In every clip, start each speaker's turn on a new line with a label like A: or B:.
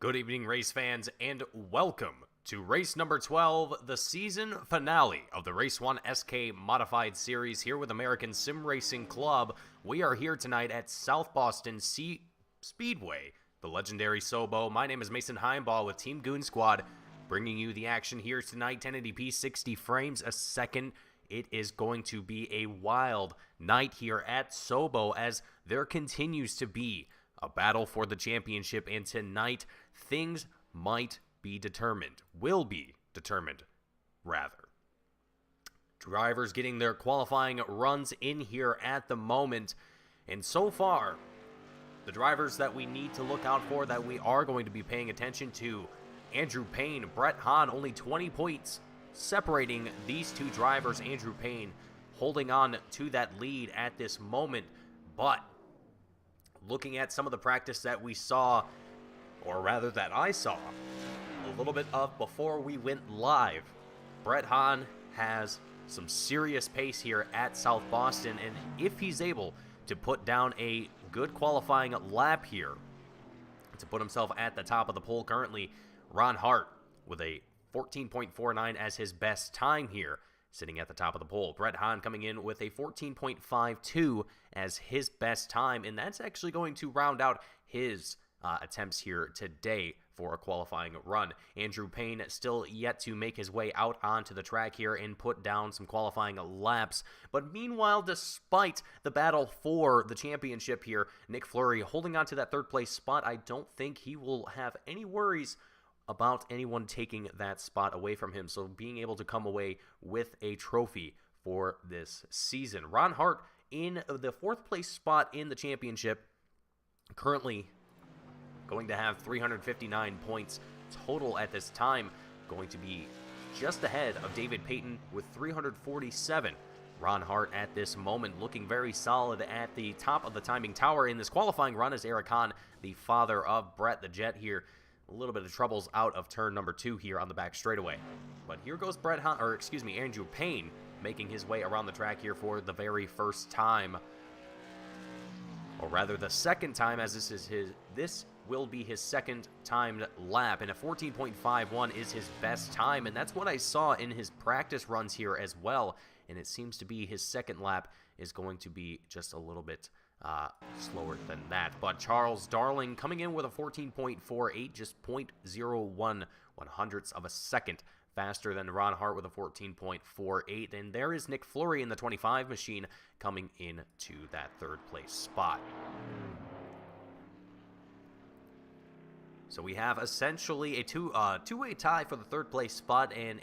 A: Good evening, race fans, and welcome to race number 12, the season finale of the Race 1 SK Modified Series here with American Sim Racing Club. We are here tonight at South Boston Speedway, the legendary Sobo. My name is Mason Heimbaugh with Team Goon Squad, bringing you the action here tonight, 1080p, 60 frames a second. It is going to be a wild night here at Sobo as there continues to be a battle for the championship, and tonight things might be determined, will be determined, rather. Drivers getting their qualifying runs in here at the moment, and so far, the drivers that we need to look out for, that we are going to be paying attention to, Andrew Payne, Brett Hahn, only 20 points separating these two drivers. Andrew Payne holding on to that lead at this moment, but looking at some of the practice that we saw, or rather that I saw, a little bit of before we went live, Brett Hahn has some serious pace here at South Boston, and if he's able to put down a good qualifying lap here to put himself at the top of the pole currently, Ron Hart with a 14.49 as his best time here, sitting at the top of the pole. Brett Hahn coming in with a 14.52 as his best time, and that's actually going to round out his attempts here today for a qualifying run. Andrew Payne still yet to make his way out onto the track here and put down some qualifying laps. But meanwhile, despite the battle for the championship here, Nick Fleury holding on to that third place spot. I don't think he will have any worries about anyone taking that spot away from him, so being able to come away with a trophy for this season. Ron Hart in the fourth place spot in the championship, currently going to have 359 points total at this time, going to be just ahead of David Payton with 347. Ron Hart at this moment looking very solid at the top of the timing tower in this qualifying run as Eric Hahn, the father of Brett the Jet here, a little bit of troubles out of turn number 2 here on the back straightaway. But here goes Andrew Payne making his way around the track here for the very first time. Or rather the second time, as this will be his second timed lap, and a 14.51 is his best time, and that's what I saw in his practice runs here as well, and it seems to be his second lap is going to be just a little bit slower than that. But Charles Darling coming in with a 14.48, just 0.01 100ths of a second faster than Ron Hart with a 14.48. And there is Nick Fleury in the 25 machine coming into that third place spot. So we have essentially a two-way tie for the third place spot and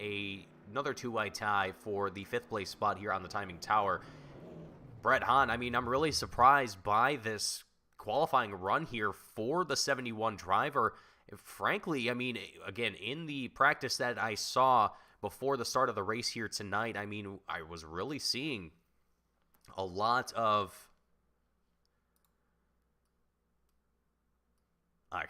A: another two-way tie for the fifth place spot here on the timing tower. Brett Hahn, I mean, I'm really surprised by this qualifying run here for the 71 driver. Frankly, I mean, again, in the practice that I saw before the start of the race here tonight, I mean, I was really seeing a lot of... I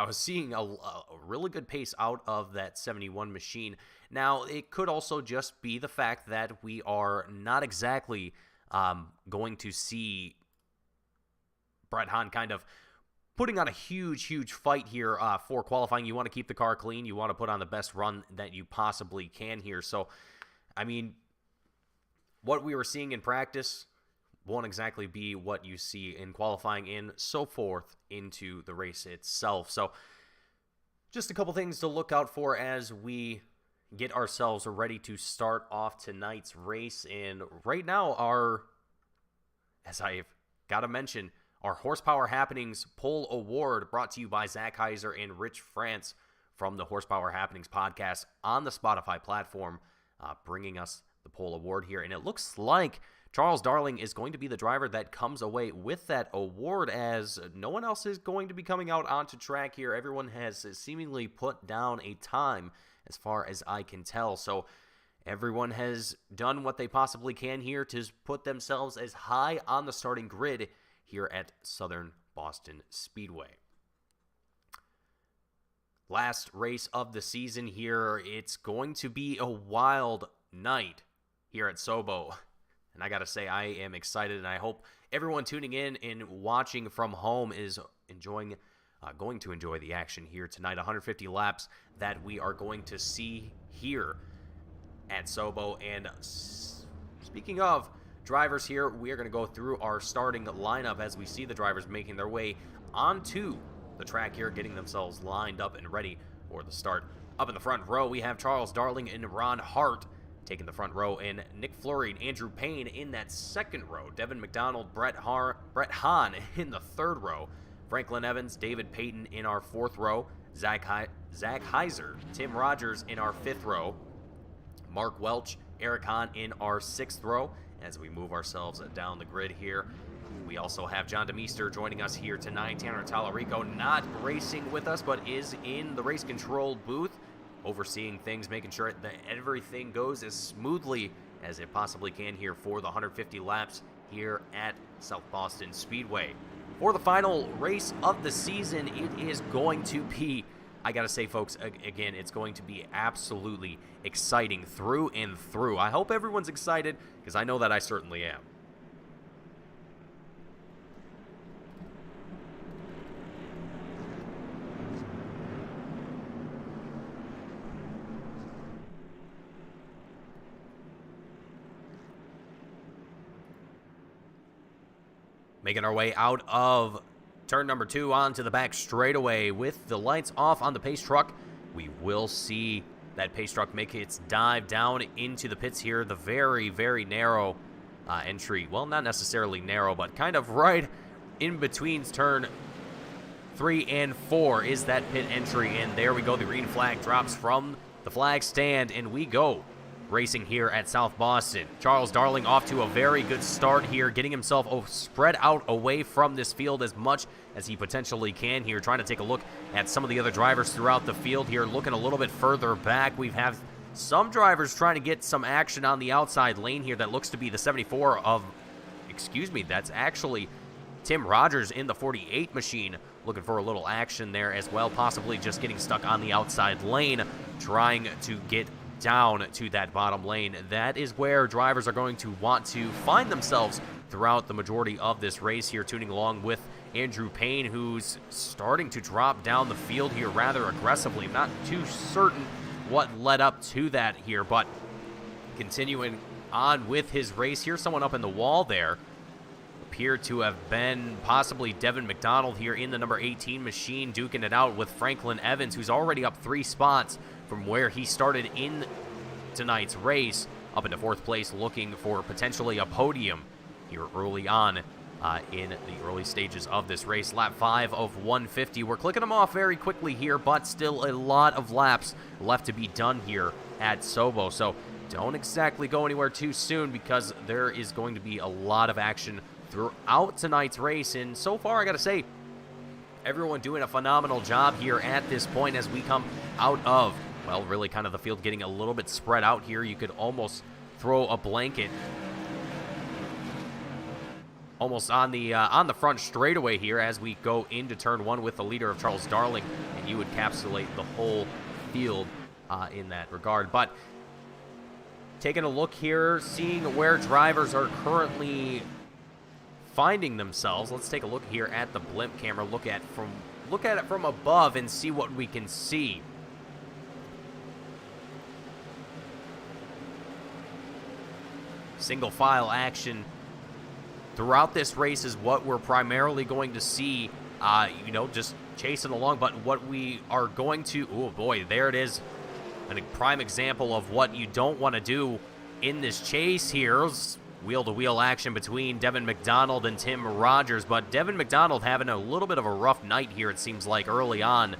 A: was seeing a really good pace out of that 71 machine. Now, it could also just be the fact that we are not exactly going to see Brett Hahn kind of putting on a huge fight here for qualifying. You want to keep the car clean. You want to put on the best run that you possibly can here. So, I mean, what we were seeing in practice won't exactly be what you see in qualifying and so forth into the race itself. So, just a couple things to look out for as we get ourselves ready to start off tonight's race. And right now, as I've got to mention, our Horsepower Happenings Pole Award brought to you by Zach Heiser and Rich France from the Horsepower Happenings podcast on the Spotify platform, bringing us the Pole Award here. And it looks like Charles Darling is going to be the driver that comes away with that award, as no one else is going to be coming out onto track here. Everyone has seemingly put down a time as far as I can tell. So everyone has done what they possibly can here to put themselves as high on the starting grid here at Southern Boston Speedway. Last race of the season here. It's going to be a wild night here at Sobo. And I got to say, I am excited, and I hope everyone tuning in and watching from home is enjoying Going to enjoy the action here tonight. 150 laps that we are going to see here at Sobo. And speaking of drivers here, we are going to go through our starting lineup as we see the drivers making their way onto the track here, getting themselves lined up and ready for the start. Up in the front row, we have Charles Darling and Ron Hart taking the front row, and Nick Fleury and Andrew Payne in that second row. Devin McDonald, Brett Hahn in the third row. Franklin Evans, David Payton in our fourth row. Zach Heiser, Tim Rogers in our fifth row. Mark Welch, Eric Hahn in our sixth row. As we move ourselves down the grid here, we also have John DeMeester joining us here tonight. Tanner Tallarico not racing with us, but is in the race control booth, overseeing things, making sure that everything goes as smoothly as it possibly can here for the 150 laps here at South Boston Speedway. For the final race of the season, it is going to be, I gotta say, folks, again, it's going to be absolutely exciting through and through. I hope everyone's excited, because I know that I certainly am. Making our way out of turn number 2 onto the back straightaway with the lights off on the pace truck. We will see that pace truck make its dive down into the pits here. The very, very narrow entry. Well, not necessarily narrow, but kind of right in between turn 3 and 4 is that pit entry. And there we go. The green flag drops from the flag stand, and we go racing here at South Boston. Charles Darling off to a very good start here, getting himself spread out away from this field as much as he potentially can here, trying to take a look at some of the other drivers throughout the field here, looking a little bit further back. We have some drivers trying to get some action on the outside lane here. That looks to be the 74 of, that's actually Tim Rogers in the 48 machine, looking for a little action there as well, possibly just getting stuck on the outside lane, trying to get down to that bottom lane. That is where drivers are going to want to find themselves throughout the majority of this race here, tuning along with Andrew Payne, who's starting to drop down the field here rather aggressively. I'm not too certain what led up to that here, but continuing on with his race here. Someone up in the wall there appeared to have been possibly Devin McDonald here in the number 18 machine, duking it out with Franklin Evans, who's already up 3 spots from where he started in tonight's race, up into 4th place, looking for potentially a podium here early on in the early stages of this race. Lap 5 of 150. We're clicking them off very quickly here, but still a lot of laps left to be done here at Sobo. So don't exactly go anywhere too soon, because there is going to be a lot of action throughout tonight's race. And so far, I gotta say, everyone doing a phenomenal job here at this point as we come out of, well, really kind of the field getting a little bit spread out here. You could almost throw a blanket almost on the front straightaway here as we go into turn 1 with the leader of Charles Darling, and you encapsulate the whole field in that regard. But taking a look here, seeing where drivers are currently finding themselves. Let's take a look here at the blimp camera. Look at it from above and see what we can see. Single file action throughout this race is what we're primarily going to see, just chasing along. But what we are going to, oh boy, there it is, a prime example of what you don't want to do in this chase here. Wheel-to-wheel action between Devin McDonald and Tim Rogers, but Devin McDonald having a little bit of a rough night here, it seems like, early on.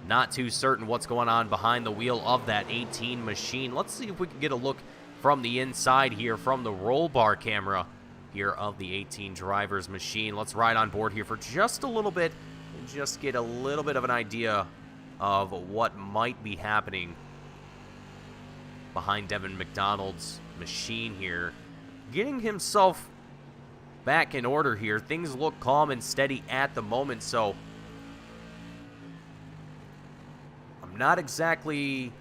A: Not too certain what's going on behind the wheel of that 18 machine. Let's see if we can get a look from the inside here, from the roll bar camera here of the 18 driver's machine. Let's ride on board here for just a little bit and just get a little bit of an idea of what might be happening behind Devin McDonald's machine here. Getting himself back in order here. Things look calm and steady at the moment, so I'm not exactly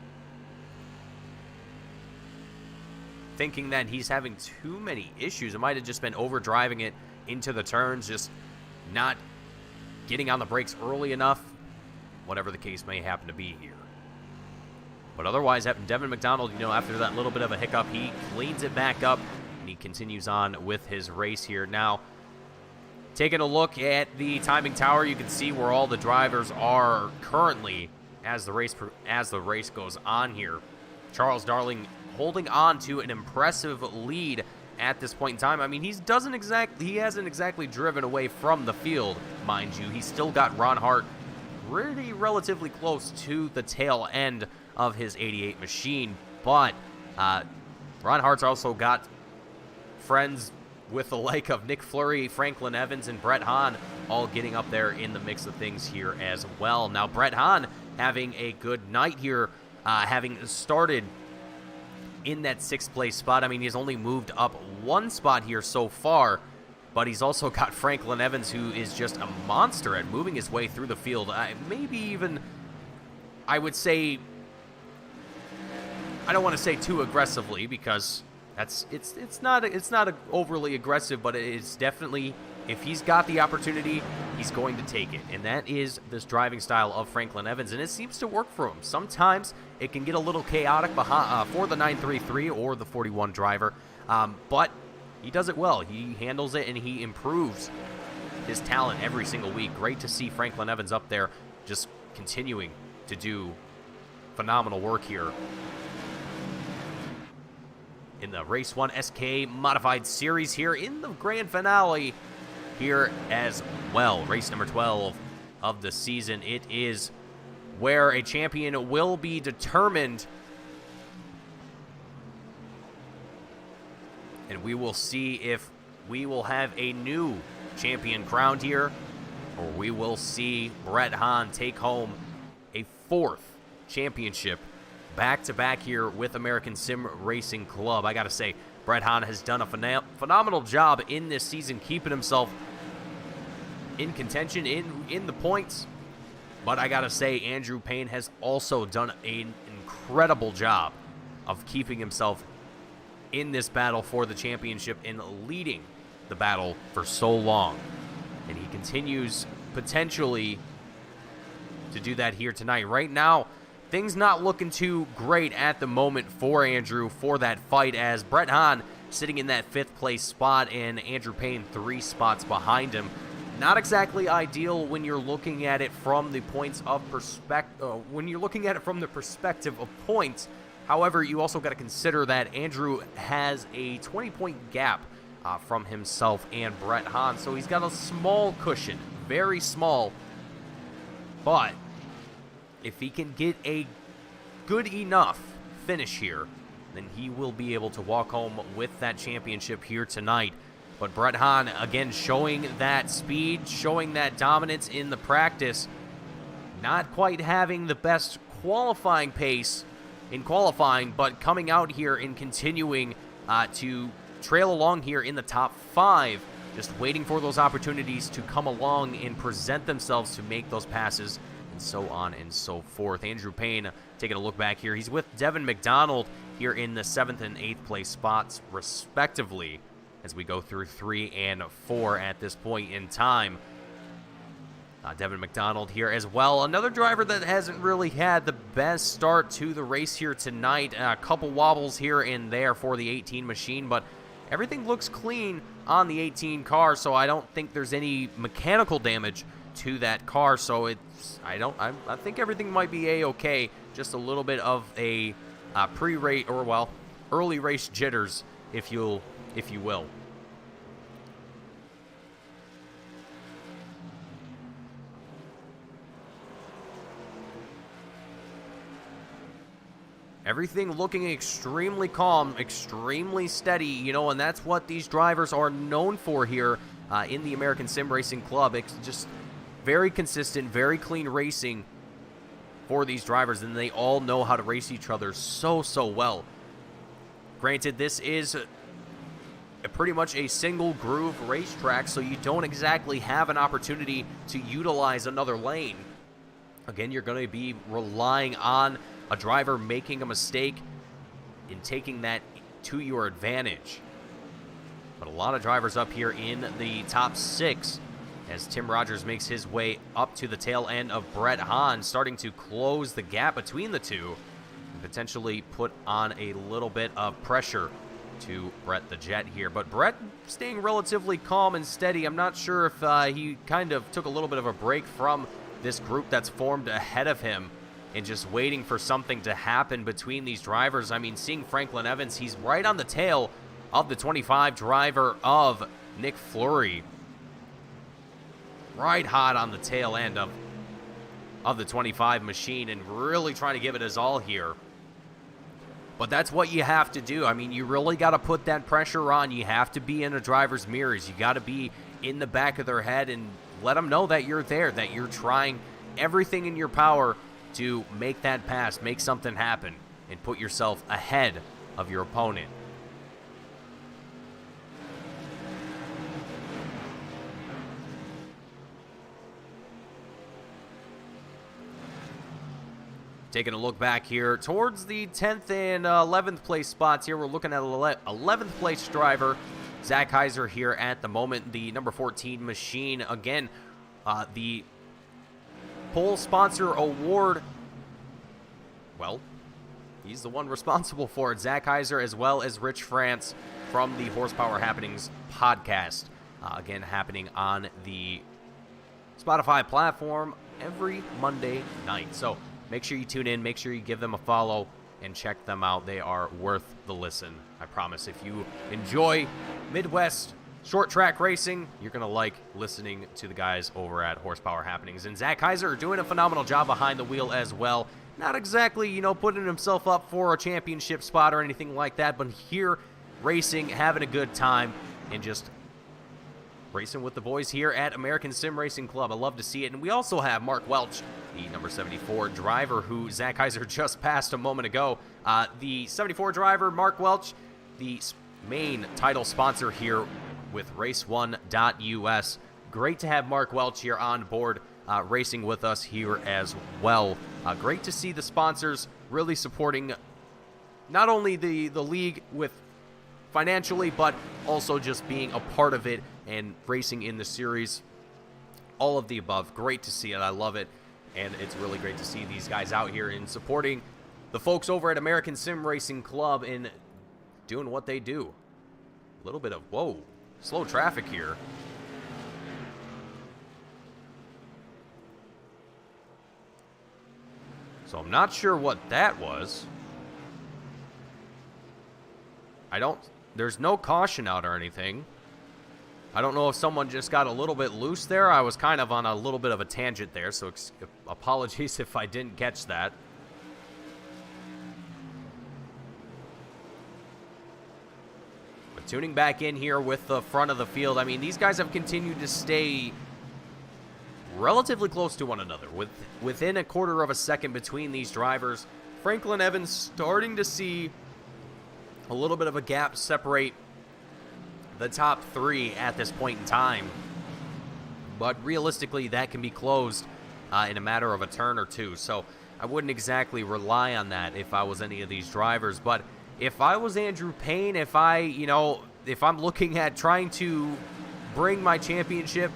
A: thinking that he's having too many issues. It might have just been overdriving it into the turns, just not getting on the brakes early enough, whatever the case may happen to be here. But otherwise, Devin McDonald, after that little bit of a hiccup, he cleans it back up, and he continues on with his race here. Now, taking a look at the timing tower, you can see where all the drivers are currently as the race goes on here. Charles Darling holding on to an impressive lead at this point in time. I mean, he hasn't exactly driven away from the field, mind you. He's still got Ron Hart relatively close to the tail end of his 88 machine, but Ron Hart's also got friends with the like of Nick Fleury, Franklin Evans, and Brett Hahn all getting up there in the mix of things here as well. Now, Brett Hahn having a good night here, having started in that 6th place spot. I mean, he's only moved up 1 spot here so far, but he's also got Franklin Evans, who is just a monster at moving his way through the field. Maybe even, I would say, I don't want to say too aggressively, because it's not overly aggressive, but it's definitely, if he's got the opportunity, he's going to take it. And that is this driving style of Franklin Evans, and it seems to work for him. Sometimes it can get a little chaotic for the 933 or the 41 driver, but he does it well. He handles it, and he improves his talent every single week. Great to see Franklin Evans up there just continuing to do phenomenal work here in the Race 1 SK Modified Series here in the grand finale here as well. Race number 12 of the season. It is where a champion will be determined, and we will see if we will have a new champion crowned here, or we will see Brett Hahn take home a 4th championship back-to-back here with American Sim Racing Club. I gotta say, Brett Hahn has done a phenomenal job in this season, keeping himself in contention in the points. But I gotta say, Andrew Payne has also done an incredible job of keeping himself in this battle for the championship and leading the battle for so long. And he continues potentially to do that here tonight. Right now, things not looking too great at the moment for Andrew for that fight, as Brett Hahn sitting in that 5th place spot and Andrew Payne 3 spots behind him. Not exactly ideal when you're looking at it from the perspective of points. However, you also got to consider that Andrew has a 20-point gap from himself and Brett Hahn, so he's got a small cushion, very small, but if he can get a good enough finish here, then he will be able to walk home with that championship here tonight. But Brett Hahn, again, showing that speed, showing that dominance in the practice, not quite having the best qualifying pace in qualifying, but coming out here and continuing to trail along here in the top 5, just waiting for those opportunities to come along and present themselves to make those passes, and so on and so forth. Andrew Payne taking a look back here. He's with Devin McDonald here in the 7th and 8th place spots, respectively, as we go through 3 and 4 at this point in time. Devin McDonald here as well. Another driver that hasn't really had the best start to the race here tonight. A couple wobbles here and there for the 18 machine, but everything looks clean on the 18 car, so I don't think there's any mechanical damage to that car, so I think everything might be a-okay. Just a little bit of a pre-race, or well, early race jitters, if you will. Everything looking extremely calm, extremely steady, and that's what these drivers are known for here in the American Sim Racing Club. It's just very consistent, very clean racing for these drivers, and they all know how to race each other so well. Granted, this is pretty much a single groove racetrack, so you don't exactly have an opportunity to utilize another lane. Again, you're going to be relying on a driver making a mistake and taking that to your advantage. But a lot of drivers up here in the top 6 as Tim Rogers makes his way up to the tail end of Brett Hahn, starting to close the gap between the two and potentially put on a little bit of pressure to Brett the Jet here. But Brett staying relatively calm and steady. I'm not sure if he kind of took a little bit of a break from this group that's formed ahead of him and just waiting for something to happen between these drivers. I mean, seeing Franklin Evans, he's right on the tail of the 25 driver of Nick Fleury. Right hot on the tail end of the 25 machine and really trying to give it his all here. But that's what you have to do. I mean, you really got to put that pressure on. You have to be in a driver's mirrors. You got to be in the back of their head and let them know that you're there, that you're trying everything in your power to make that pass, make something happen, and put yourself ahead of your opponent. Taking a look back here towards the 10th and 11th place spots here. We're looking at 11th place driver, Zach Heiser here at the moment. The number 14 machine. Again, the pole sponsor award, well, he's the one responsible for it. Zach Heiser as well as Rich France from the Horsepower Happenings podcast. Again, happening on the Spotify platform every Monday night. So make sure you tune in, make sure you give them a follow, and check them out. They are worth the listen. I promise. If you enjoy Midwest short track racing, you're going to like listening to the guys over at Horsepower Happenings. And Zach Heiser are doing a phenomenal job behind the wheel as well. Not exactly, you know, putting himself up for a championship spot or anything like that, but here racing, having a good time, and just racing with the boys here at American Sim Racing Club. I love to see it. And we also have Mark Welch, the number 74 driver who Zach Heiser just passed a moment ago. The 74 driver, Mark Welch, the main title sponsor here with Race1.us. Great to have Mark Welch here on board, racing with us here as well. Great to see the sponsors really supporting not only the league with financially, but also just being a part of it and racing in the series. All of the above. Great to see it. I love it. And it's really great to see these guys out here and supporting the folks over at American Sim Racing Club and doing what they do. A little bit of, whoa, slow traffic here. So I'm not sure what that was. There's no caution out or anything. I don't know if someone just got a little bit loose there. I was kind of on a little bit of a tangent there, so apologies if I didn't catch that. But tuning back in here with the front of the field, I mean, these guys have continued to stay relatively close to one another, within a quarter of a second between these drivers. Franklin Evans starting to see a little bit of a gap separate the top three at this point in time. But realistically, that can be closed in a matter of a turn or two. So I wouldn't exactly rely on that if I was any of these drivers. But if I was Andrew Payne, if I'm looking at trying to bring my championship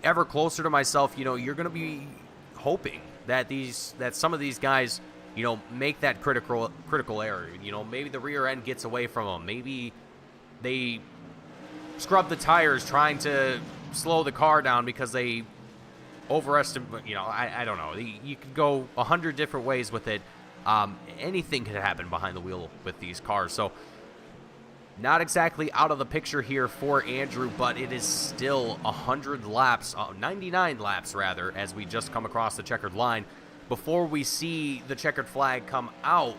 A: ever closer to myself, you're going to be hoping that some of these guys, make that critical error. Maybe the rear end gets away from them. Maybe they scrub the tires trying to slow the car down because they overestimate, I don't know. You could go 100 different ways with it. Anything could happen behind the wheel with these cars. So not exactly out of the picture here for Andrew, but it is still 100 laps, 99 laps rather, as we just come across the checkered line before we see the checkered flag come out.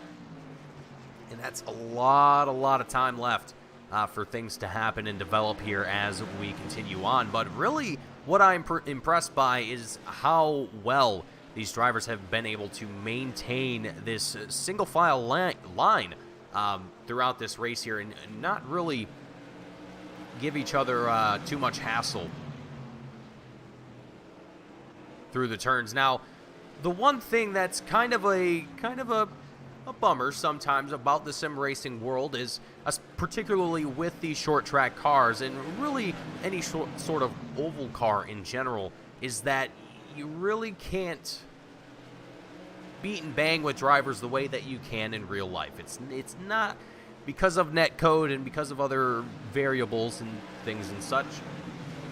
A: And that's a lot of time left for things to happen and develop here as we continue on. But really, what I'm impressed by is how well these drivers have been able to maintain this single file line throughout this race here and not really give each other too much hassle through the turns. Now, the one thing that's kind of a a bummer sometimes about the sim racing world is, particularly with these short track cars and really any sort of oval car in general, is that you really can't beat and bang with drivers the way that you can in real life. It's not, because of netcode and because of other variables and things and such,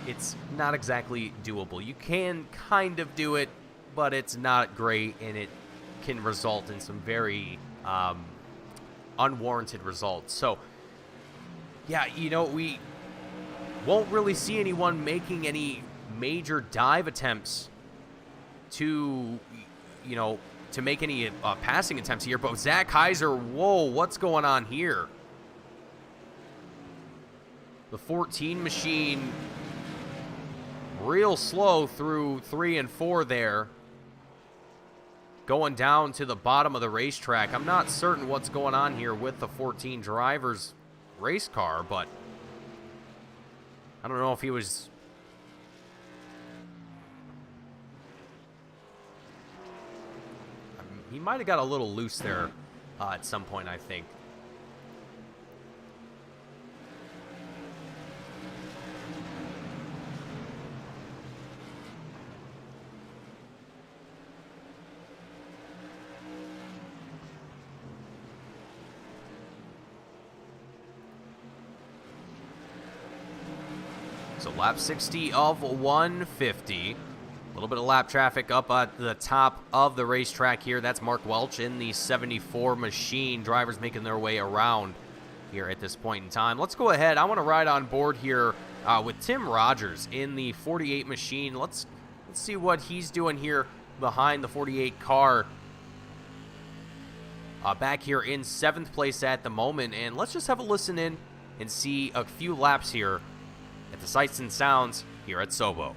A: it's not exactly doable. You can kind of do it, but it's not great, and it can result in some very unwarranted results. So yeah, we won't really see anyone making any major dive attempts to make any passing attempts here. But Zach Kaiser, whoa, what's going on here? The 14 machine real slow through 3 and 4 there, going down to the bottom of the racetrack. I'm not certain what's going on here with the 14 driver's race car, but I don't know if he was... he might have got a little loose there at some point, I think. So lap 60 of 150. A little bit of lap traffic up at the top of the racetrack here. That's Mark Welch in the 74 machine. Drivers making their way around here at this point in time. Let's go ahead. I want to ride on board here with Tim Rogers in the 48 machine. Let's see what he's doing here behind the 48 car. Back here in 7th place at the moment. And let's just have a listen in and see a few laps here at the sights and sounds here at Sobo.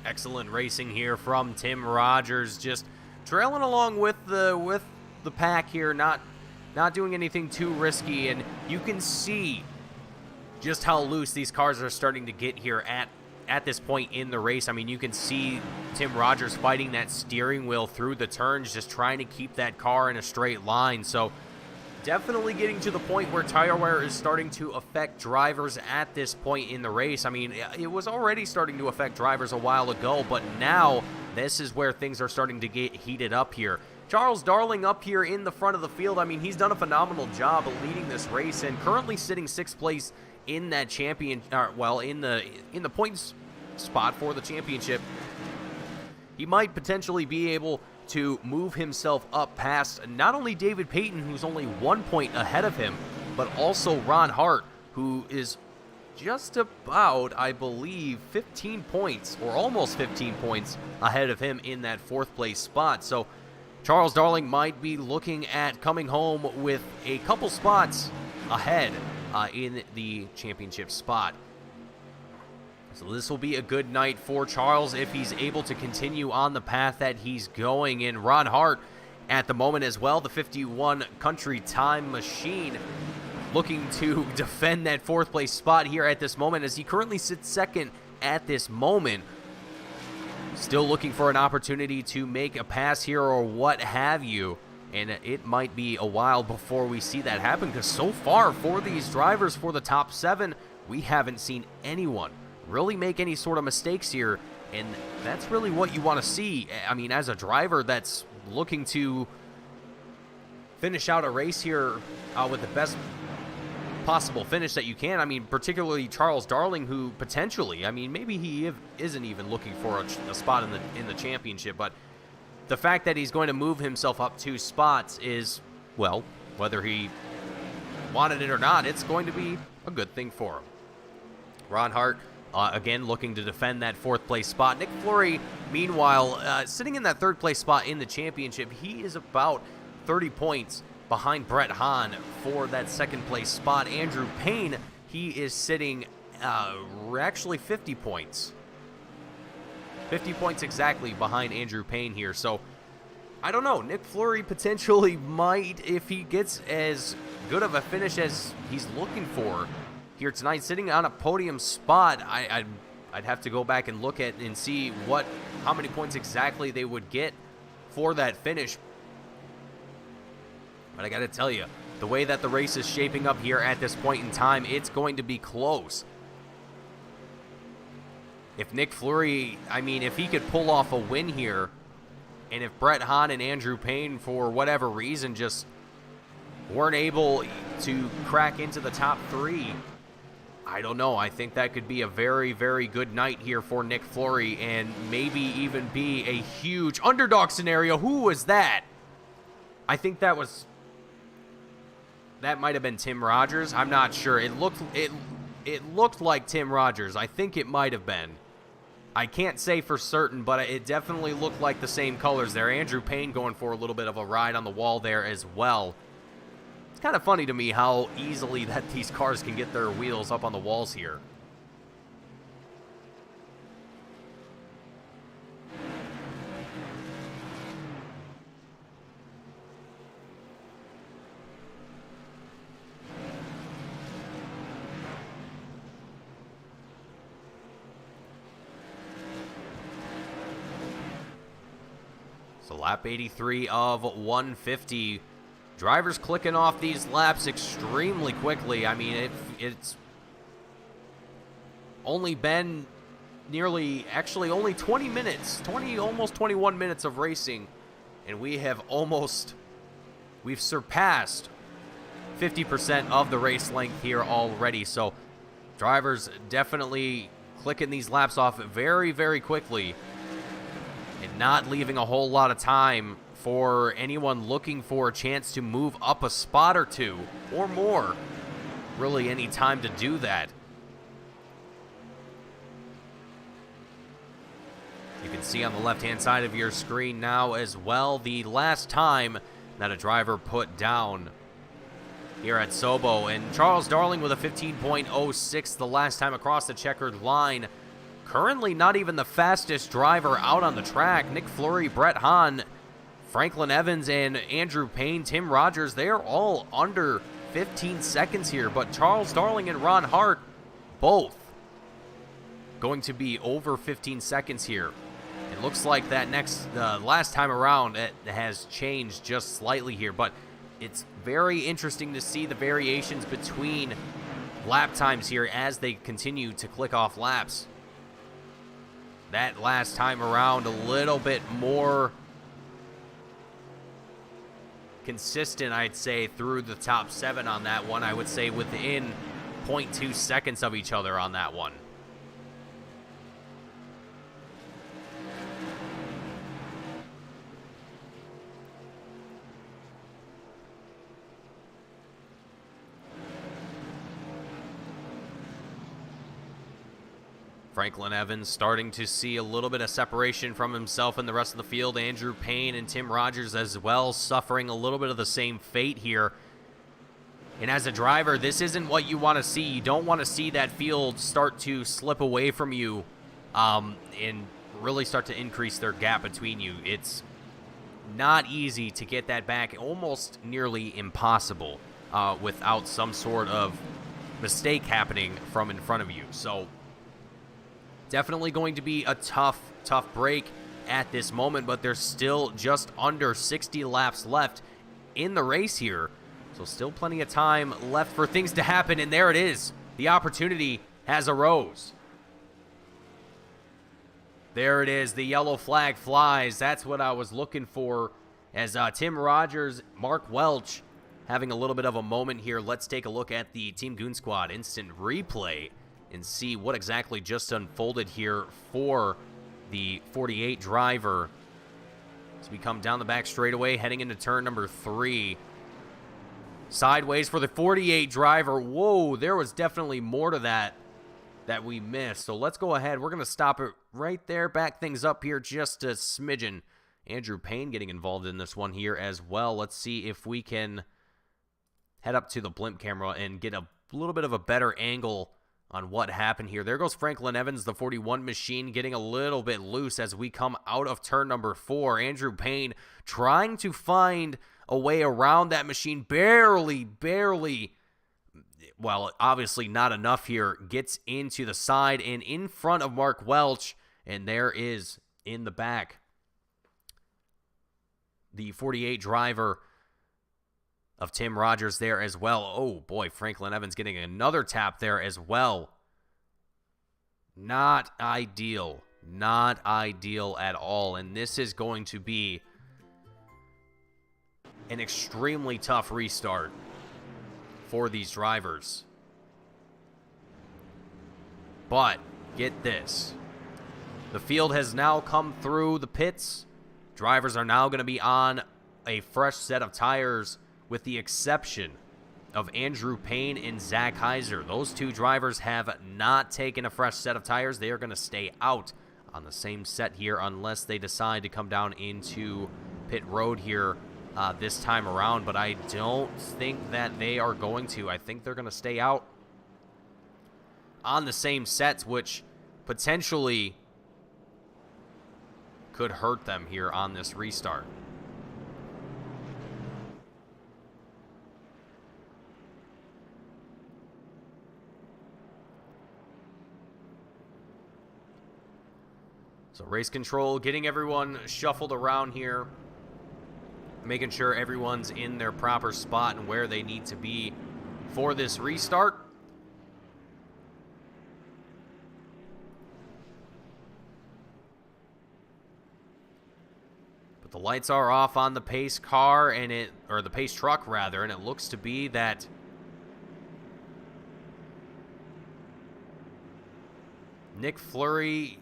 A: Excellent racing here from Tim Rogers, just trailing along with the pack here, not doing anything too risky, and you can see just how loose these cars are starting to get here at this point in the race. I mean, you can see Tim Rogers fighting that steering wheel through the turns, just trying to keep that car in a straight line. So definitely getting to the point where tire wear is starting to affect drivers at this point in the race. I mean, it was already starting to affect drivers a while ago, but now this is where things are starting to get heated up here. Charles Darling up here in the front of the field. I mean, he's done a phenomenal job of leading this race and currently sitting 6th place in that in the points spot for the championship. He might potentially be able to move himself up past not only David Payton, who's only 1 point ahead of him, but also Ron Hart, who is just about, I believe, 15 points, or almost 15 points ahead of him in that 4th place spot. So Charles Darling might be looking at coming home with a couple spots ahead in the championship spot. So this will be a good night for Charles if he's able to continue on the path that he's going. And Ron Hart at the moment as well, the 51 Country Time Machine, looking to defend that 4th place spot here at this moment, as he currently sits 2nd at this moment. still looking for an opportunity to make a pass here or what have you. And it might be a while before we see that happen, because so far for these drivers for the top 7, we haven't seen anyone really make any sort of mistakes here. And that's really what you want to see. I mean, as a driver that's looking to finish out a race here with the best possible finish that you can. I mean, particularly Charles Darling, who potentially, I mean, maybe he isn't even looking for a spot in the championship, but the fact that he's going to move himself up 2 spots is, well, whether he wanted it or not, it's going to be a good thing for him. Ron Hart, again, looking to defend that 4th place spot. Nick Fleury, meanwhile, sitting in that 3rd place spot in the championship. He is about 30 points behind Brett Hahn for that 2nd place spot. Andrew Payne, he is sitting actually 50 points. 50 points exactly behind Andrew Payne here. So, I don't know. Nick Fleury potentially might, if he gets as good of a finish as he's looking for here tonight, sitting on a podium spot. I'd have to go back and look at and see how many points exactly they would get for that finish. But I got to tell you, the way that the race is shaping up here at this point in time, it's going to be close. If Nick Fleury, I mean, if he could pull off a win here, and if Brett Hahn and Andrew Payne, for whatever reason, just weren't able to crack into the top 3, I don't know. I think that could be a very, very good night here for Nick Fleury, and maybe even be a huge underdog scenario. Who was that? I think that might have been Tim Rogers. I'm not sure. It looked like Tim Rogers. I think it might have been. I can't say for certain, but it definitely looked like the same colors there. Andrew Payne going for a little bit of a ride on the wall there as well. It's kind of funny to me how easily that these cars can get their wheels up on the walls here. So lap 83 of 150. Drivers clicking off these laps extremely quickly. I mean, it's only been only 20 minutes, almost 21 minutes of racing, and we've surpassed 50% of the race length here already. So drivers definitely clicking these laps off very, very quickly, and not leaving a whole lot of time for anyone looking for a chance to move up a spot or 2 or more. Really any time to do that. You can see on the left-hand side of your screen now as well the last time that a driver put down here at Sobo. And Charles Darling with a 15.06 the last time across the checkered line. Currently not even the fastest driver out on the track. Nick Fleury, Brett Hahn, Franklin Evans, and Andrew Payne, Tim Rogers, they are all under 15 seconds here. But Charles Darling and Ron Hart, both going to be over 15 seconds here. It looks like that last time around it has changed just slightly here. But it's very interesting to see the variations between lap times here as they continue to click off laps. That last time around, a little bit more consistent, I'd say, through the top 7 on that one. I would say within 0.2 seconds of each other on that one. Franklin Evans starting to see a little bit of separation from himself and the rest of the field. Andrew Payne and Tim Rogers as well suffering a little bit of the same fate here. And as a driver, this isn't what you want to see. You don't want to see that field start to slip away from you and really start to increase their gap between you. It's not easy to get that back, almost nearly impossible without some sort of mistake happening from in front of you. So Definitely going to be a tough break at this moment, but there's still just under 60 laps left in the race here. So still plenty of time left for things to happen, and there it is. The opportunity has arose. There it is. The yellow flag flies. That's what I was looking for, as Tim Rogers, Mark Welch having a little bit of a moment here. Let's take a look at the Team Goon Squad instant replay and see what exactly just unfolded here for the 48 driver. As we come down the back straightaway, heading into turn number 3. Sideways for the 48 driver. Whoa, there was definitely more to that we missed. So let's go ahead. We're going to stop it right there. Back things up here just a smidgen. Andrew Payne getting involved in this one here as well. Let's see if we can head up to the blimp camera and get a little bit of a better angle on what happened here. There goes Franklin Evans, the 41 machine, getting a little bit loose as we come out of turn number 4. Andrew Payne trying to find a way around that machine. Barely, well, obviously not enough here. Gets into the side and in front of Mark Welch, and there is in the back the 48 driver of Tim Rogers there as well. Oh boy, Franklin Evans getting another tap there as well. Not ideal. Not ideal at all. And this is going to be an extremely tough restart for these drivers. But get this. The field has now come through the pits. Drivers are now going to be on a fresh set of tires, with the exception of Andrew Payne and Zach Heiser. Those two drivers have not taken a fresh set of tires. They are going to stay out on the same set here unless they decide to come down into pit road here this time around. But I don't think that they are going to. I think they're going to stay out on the same sets, which potentially could hurt them here on this restart. So race control, getting everyone shuffled around here, making sure everyone's in their proper spot and where they need to be for this restart. But the lights are off on the pace car and the pace truck rather, and it looks to be that Nick Fleury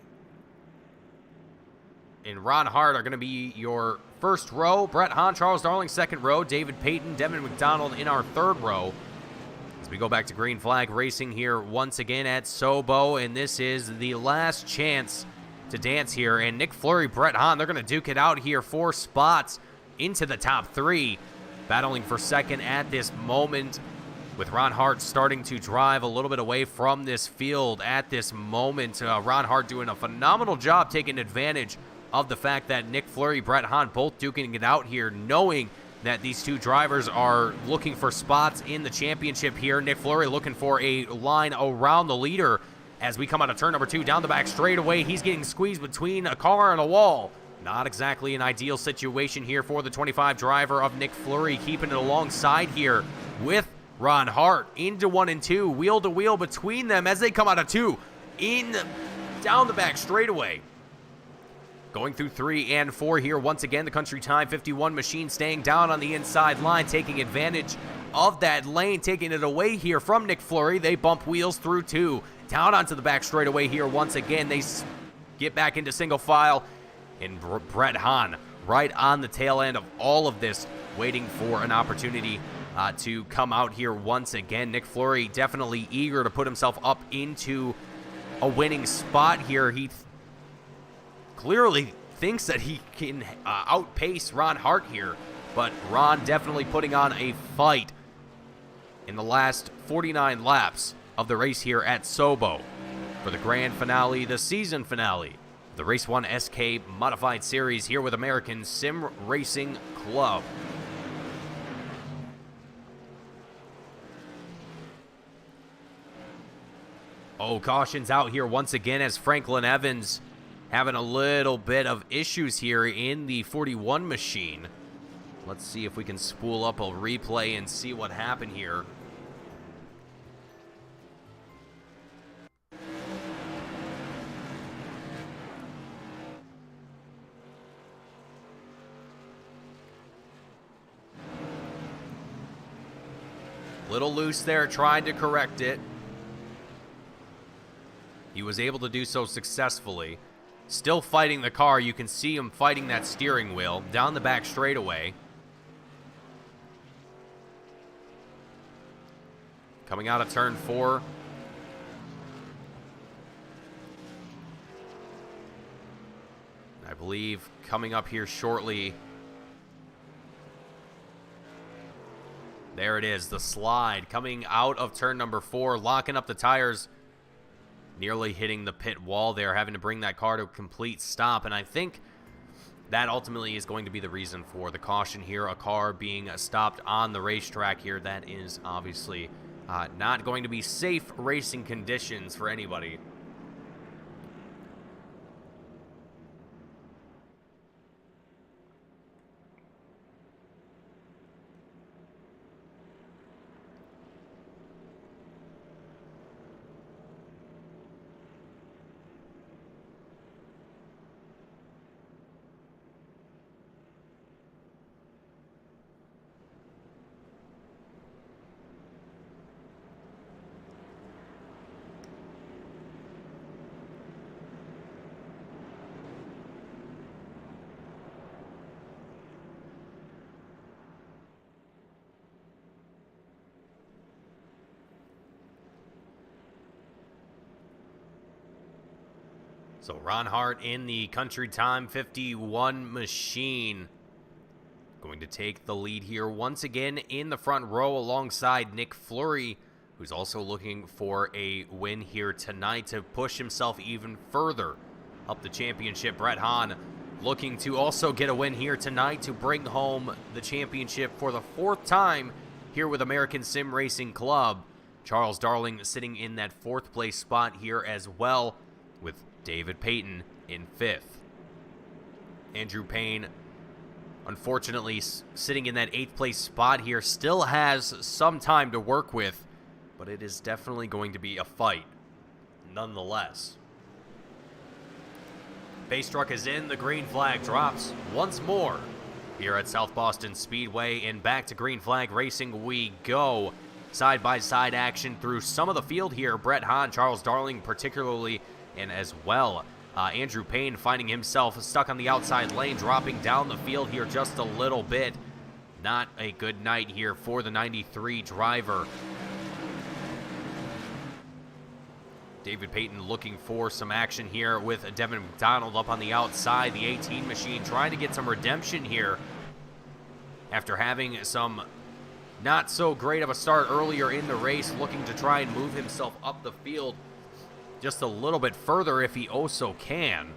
A: and Ron Hart are going to be your first row. Brett Hahn, Charles Darling, second row. David Payton, Devin McDonald in our third row. As we go back to green flag racing here once again at Sobo, and this is the last chance to dance here. And Nick Fleury, Brett Hahn, they're going to duke it out here. 4 spots into the top 3. Battling for second at this moment, with Ron Hart starting to drive a little bit away from this field at this moment. Ron Hart doing a phenomenal job taking advantage of the fact that Nick Fleury, Brett Hahn both duking it out here, knowing that these two drivers are looking for spots in the championship here. Nick Fleury looking for a line around the leader as we come out of turn number 2 down the back straightaway. He's getting squeezed between a car and a wall. Not exactly an ideal situation here for the 25 driver of Nick Fleury, keeping it alongside here with Ron Hart into 1 and 2, wheel to wheel between them as they come out of 2 down the back straightaway. Going through 3 and 4 here. Once again, the country time 51 machine staying down on the inside line, taking advantage of that lane, taking it away here from Nick Fleury. They bump wheels through 2. Down onto the back straightaway here. Once again, they get back into single file. And Brett Hahn right on the tail end of all of this, waiting for an opportunity to come out here once again. Nick Fleury definitely eager to put himself up into a winning spot here. He clearly thinks that he can outpace Ron Hart here, but Ron definitely putting on a fight in the last 49 laps of the race here at Sobo for the grand finale, the season finale, the Race 1 SK Modified Series here with American Sim Racing Club. Oh, caution's out here once again as Franklin Evans having a little bit of issues here in the 41 machine. Let's see if we can spool up a replay and see what happened here. Little loose there, trying to correct it. He was able to do so successfully. Still fighting the car. You can see him fighting that steering wheel down the back straightaway. Coming out of turn 4. I believe coming up here shortly. There it is, the slide coming out of turn number 4, locking up the tires, nearly hitting the pit wall there, having to bring that car to a complete stop. And I think that ultimately is going to be the reason for the caution here, a car being stopped on the racetrack here. That is obviously not going to be safe racing conditions for anybody. So Ron Hart in the Country Time 51 machine going to take the lead here once again in the front row alongside Nick Fleury, who's also looking for a win here tonight to push himself even further up the championship. Brett Hahn looking to also get a win here tonight to bring home the championship for the 4th time here with American Sim Racing Club. Charles Darling sitting in that 4th place spot here as well, with David Payton in 5th. Andrew Payne, unfortunately, sitting in that 8th place spot here, still has some time to work with, but it is definitely going to be a fight nonetheless. Base truck is in, the green flag drops once more here at South Boston Speedway, and back to green flag racing we go. Side-by-side action through some of the field here. Brett Hahn, Charles Darling particularly, and as well, Andrew Payne finding himself stuck on the outside lane, dropping down the field here just a little bit. Not a good night here for the 93 driver. David Payton looking for some action here with Devin McDonald up on the outside. The 18 machine trying to get some redemption here after having some not so great of a start earlier in the race, looking to try and move himself up the field just a little bit further if he also can.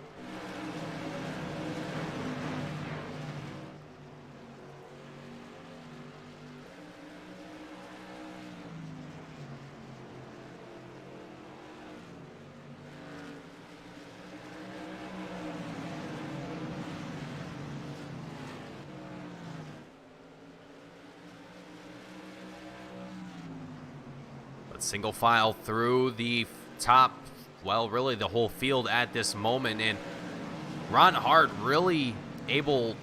A: But single file through the top, well, really the whole field at this moment, and Ron Hart really able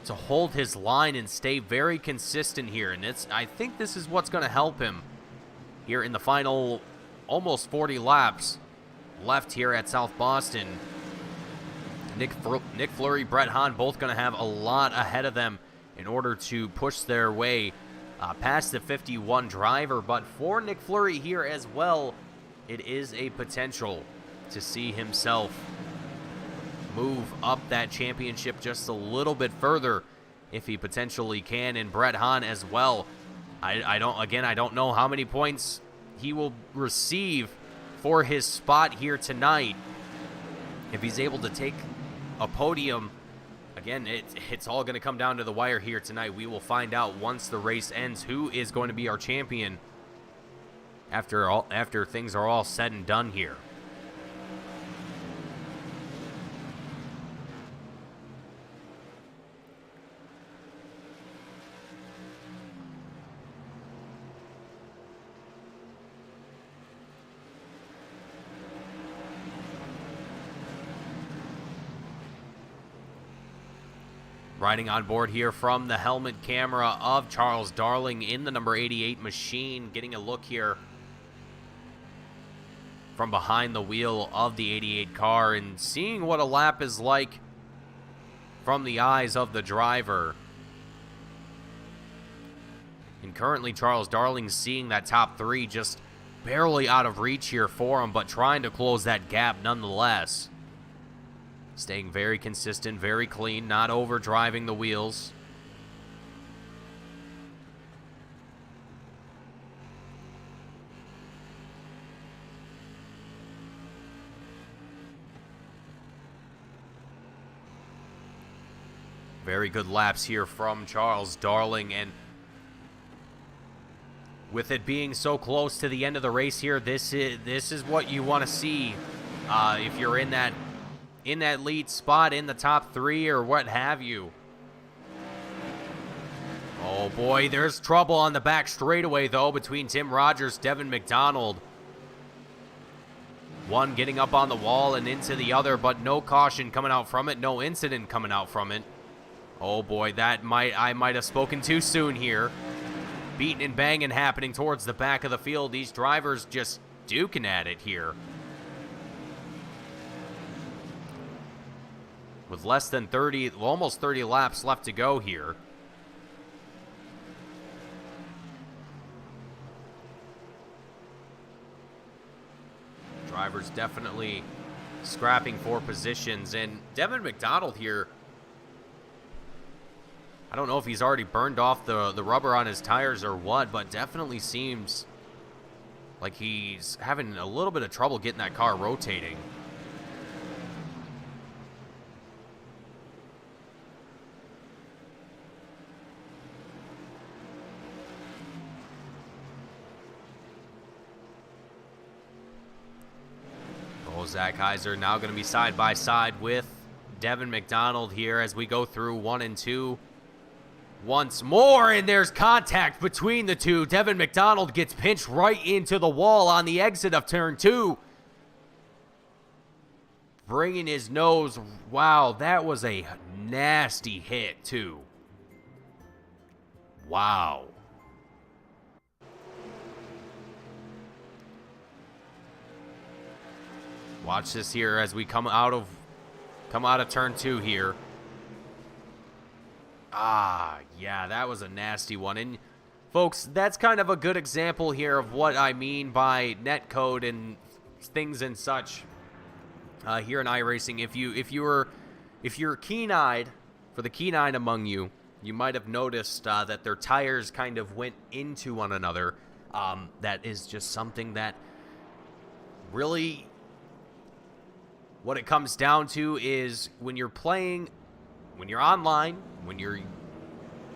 A: to hold his line and stay very consistent here, and I think this is what's going to help him here in the final almost 40 laps left here at South Boston. Nick Fleury, Brett Hahn, both going to have a lot ahead of them in order to push their way past the 51 driver, but for Nick Fleury here as well, it is a potential to see himself move up that championship just a little bit further if he potentially can. And Brett Hahn as well. I don't know how many points he will receive for his spot here tonight. If he's able to take a podium, again, it's all going to come down to the wire here tonight. We will find out once the race ends who is going to be our champion after things are all said and done here. Riding on board here from the helmet camera of Charles Darling in the number 88 machine, getting a look here from behind the wheel of the 88 car and seeing what a lap is like from the eyes of the driver. And currently Charles Darling's seeing that top three just barely out of reach here for him, but trying to close that gap nonetheless. Staying very consistent, very clean, not overdriving the wheels. Very good laps here from Charles Darling, and with it being so close to the end of the race here, this is what you want to see if you're in that lead spot in the top three or what have you. Oh boy, there's trouble on the back straightaway though between Tim Rogers, Devin McDonald. One getting up on the wall and into the other, but no caution coming out from it, no incident coming out from it. Oh boy, I might have spoken too soon here. Beating and banging happening towards the back of the field. These drivers just duking at it here. With less than 30, almost 30 laps left to go here. Drivers definitely scrapping for positions. And Devin McDonald here, I don't know if he's already burned off the rubber on his tires or what, but definitely seems like he's having a little bit of trouble getting that car rotating. Zach Heiser now going to be side by side with Devin McDonald here as we go through 1 and 2 once more, and there's contact between the two. Devin McDonald gets pinched right into the wall on the exit of turn 2, bringing his nose. Wow, that was a nasty hit too. Wow. Watch this here as we come out of turn 2 here. Yeah, that was a nasty one. And folks, that's kind of a good example here of what I mean by netcode and things and such here in iRacing. If you're keen-eyed, for the keen-eyed among you, you might have noticed that their tires kind of went into one another. That is just something that really, what it comes down to is when you're online, when you're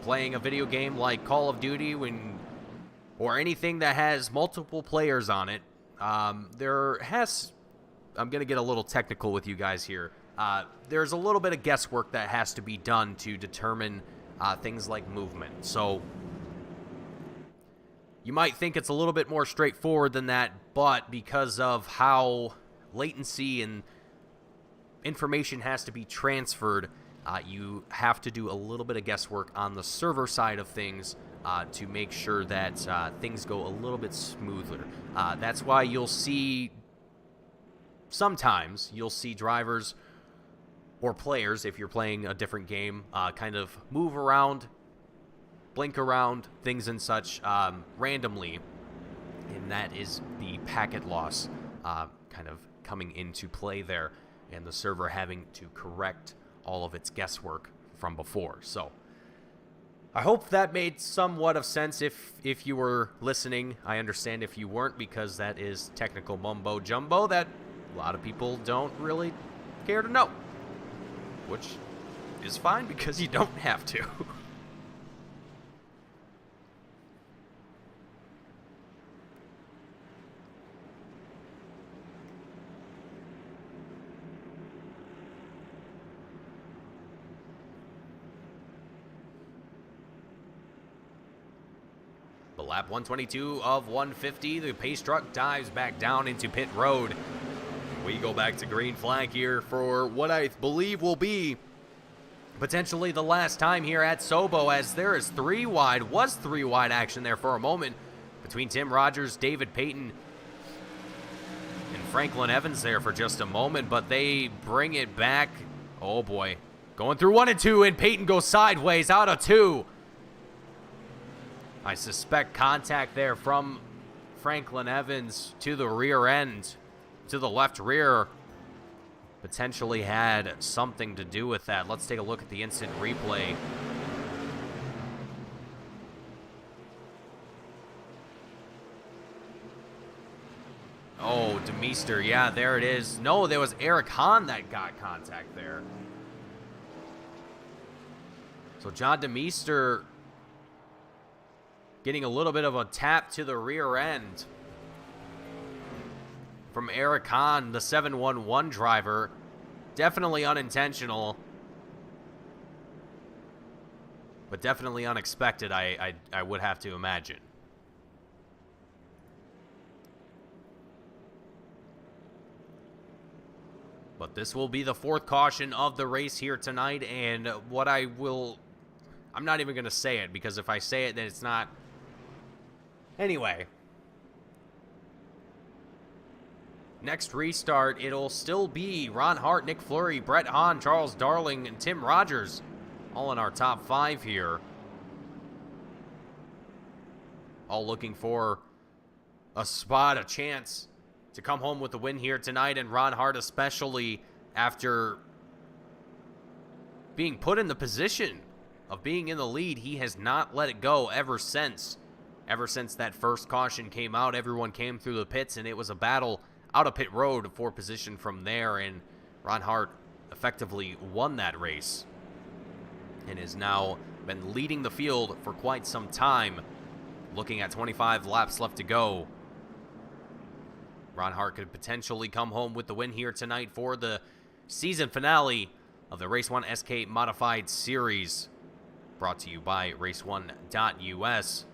A: playing a video game like Call of Duty, or anything that has multiple players on it, I'm going to get a little technical with you guys here. There's a little bit of guesswork that has to be done to determine things like movement. So you might think it's a little bit more straightforward than that, but because of how latency and information has to be transferred, you have to do a little bit of guesswork on the server side of things to make sure that things go a little bit smoother. That's why sometimes you'll see drivers or players, if you're playing a different game, kind of move around, blink around, things and such randomly, and that is the packet loss kind of coming into play there, and the server having to correct all of its guesswork from before. So I hope that made somewhat of sense if you were listening. I understand if you weren't, because that is technical mumbo jumbo that a lot of people don't really care to know, which is fine because you don't have to. lap 122 of 150. The pace truck dives back down into pit road. We go back to green flag here for what I believe will be potentially the last time here at Sobo, as there is three wide action there for a moment between Tim Rogers, David Payton, and Franklin Evans there for just a moment, but they bring it back. Oh boy, going through 1 and 2, and Payton goes sideways out of 2. I suspect contact there from Franklin Evans to the rear end, to the left rear, potentially had something to do with that. Let's take a look at the instant replay. Oh, Demeester, yeah, there it is. No, there was Eric Hahn that got contact there. So John Demeester getting a little bit of a tap to the rear end from Eric Hahn, the 711 driver. Definitely unintentional, but definitely unexpected, I would have to imagine. But this will be the 4th caution of the race here tonight, and I'm not even going to say it, because if I say it, then it's not. Anyway. Next restart, it'll still be Ron Hart, Nick Fleury, Brett Hahn, Charles Darling, and Tim Rogers, all in our top 5 here. All looking for a spot, a chance to come home with the win here tonight, and Ron Hart especially, after being put in the position of being in the lead, he has not let it go ever since. Ever since that first caution came out, everyone came through the pits, and it was a battle out of pit road for position from there, and Ron Hart effectively won that race and has now been leading the field for quite some time. Looking at 25 laps left to go, Ron Hart could potentially come home with the win here tonight for the season finale of the Race 1 SK Modified Series, brought to you by Race1.us,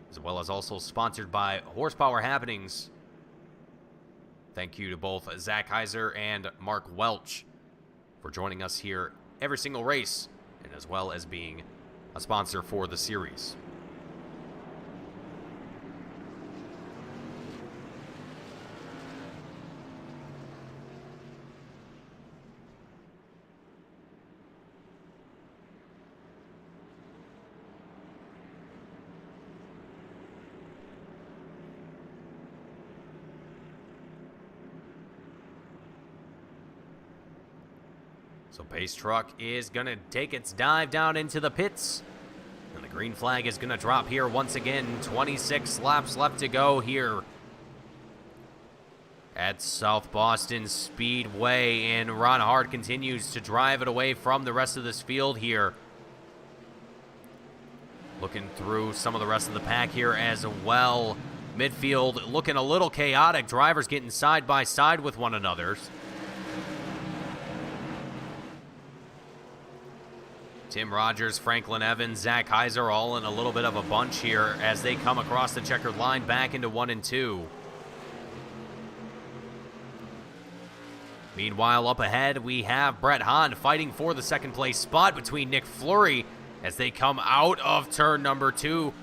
A: as well as also sponsored by Horsepower Happenings. Thank you to both Zach Heiser and Mark Welch for joining us here every single race, and as well as being a sponsor for the series. So pace truck is going to take its dive down into the pits, and the green flag is going to drop here once again. 26 laps left to go here at South Boston Speedway, and Ron Hart continues to drive it away from the rest of this field here. Looking through some of the rest of the pack here as well. Midfield looking a little chaotic. Drivers getting side by side with one another. Tim Rogers, Franklin Evans, Zach Heiser all in a little bit of a bunch here as they come across the checkered line back into 1 and 2. Meanwhile, up ahead, we have Brett Hahn fighting for the second place spot between Nick Fleury as they come out of turn number 4,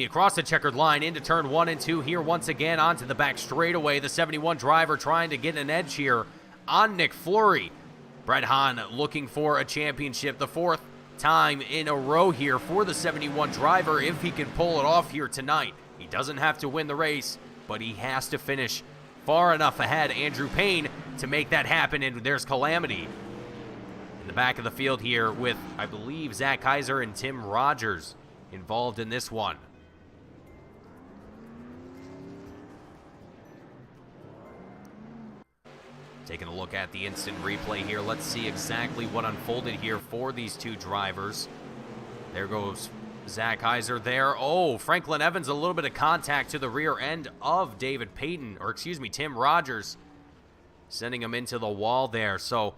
A: across the checkered line into turn 1 and 2 here once again onto the back straightaway. The 71 driver trying to get an edge here on Nick Fleury. Brett Hahn looking for a championship, the 4th time in a row here for the 71 driver if he can pull it off here tonight. He doesn't have to win the race, but he has to finish far enough ahead Andrew Payne to make that happen, and there's Calamity in the back of the field here with, I believe, Zach Heiser and Tim Rogers involved in this one. Taking a look at the instant replay here. Let's see exactly what unfolded here for these two drivers. There goes Zach Heiser there. Oh, Franklin Evans, a little bit of contact to the rear end of Tim Rogers, sending him into the wall there. So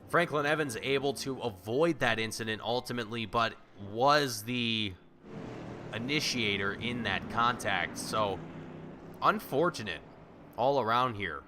A: Franklin Evans able to avoid that incident ultimately, but was the initiator in that contact. So, unfortunate all around here.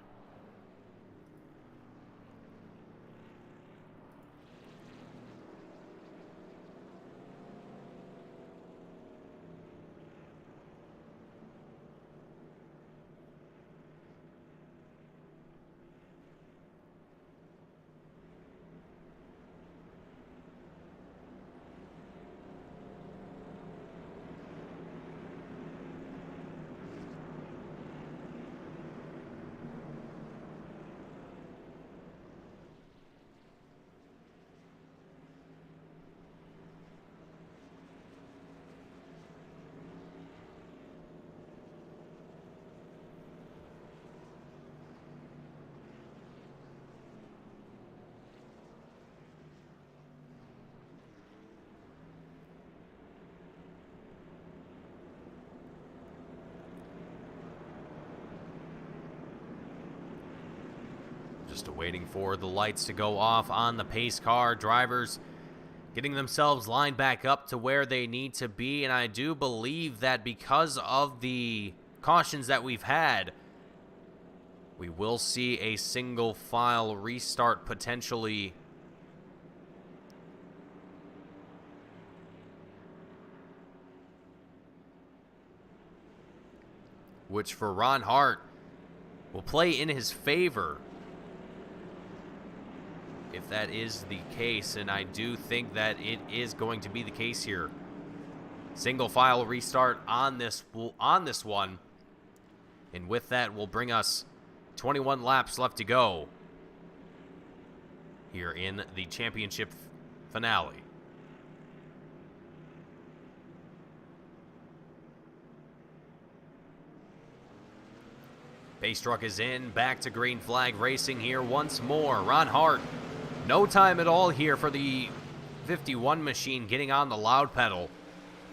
A: Just waiting for the lights to go off on the pace car. Drivers getting themselves lined back up to where they need to be. And I do believe that because of the cautions that we've had, we will see a single file restart potentially. Which for Ron Hart will play in his favor if that is the case, and I do think that it is going to be the case here. Single file restart on this one, and with that will bring us 21 laps left to go here in the championship finale. Pace truck is in, back to green flag racing here once more. Ron Hart, no time at all here for the 51 machine, getting on the loud pedal,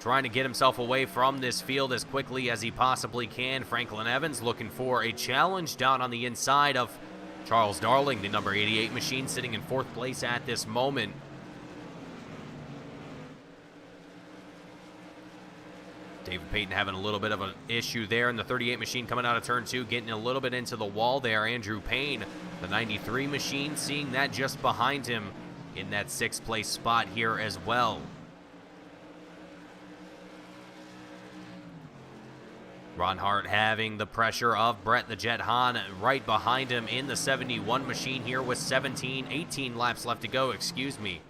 A: trying to get himself away from this field as quickly as he possibly can. Franklin Evans looking for a challenge down on the inside of Charles Darling, the number 88 machine, sitting in 4th place at this moment. David Payton having a little bit of an issue there in the 38 machine coming out of turn 2, getting a little bit into the wall there. Andrew Payne, the 93 machine, seeing that just behind him in that 6th place spot here as well. Ron Hart having the pressure of Brett the Jet Hahn right behind him in the 71 machine here with 18 laps left to go, excuse me.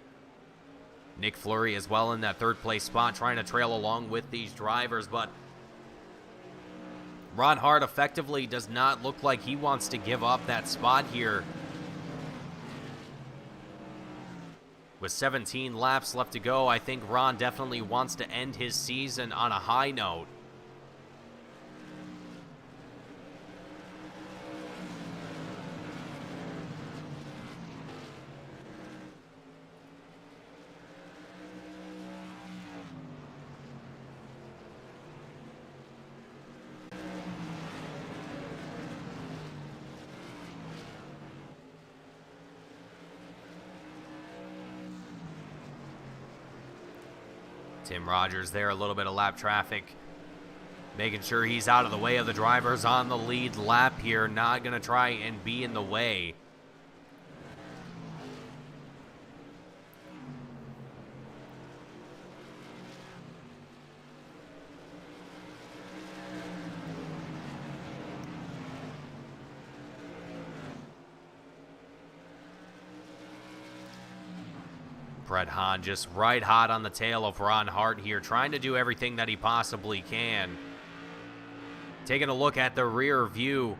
A: Nick Fleury as well in that 3rd place spot, trying to trail along with these drivers, but Ron Hart effectively does not look like he wants to give up that spot here. With 17 laps left to go, I think Ron definitely wants to end his season on a high note. Tim Rogers there, a little bit of lap traffic, making sure he's out of the way of the drivers on the lead lap here, not going to try and be in the way. Brett Hahn just right hot on the tail of Ron Hart here, trying to do everything that he possibly can. Taking a look at the rear view,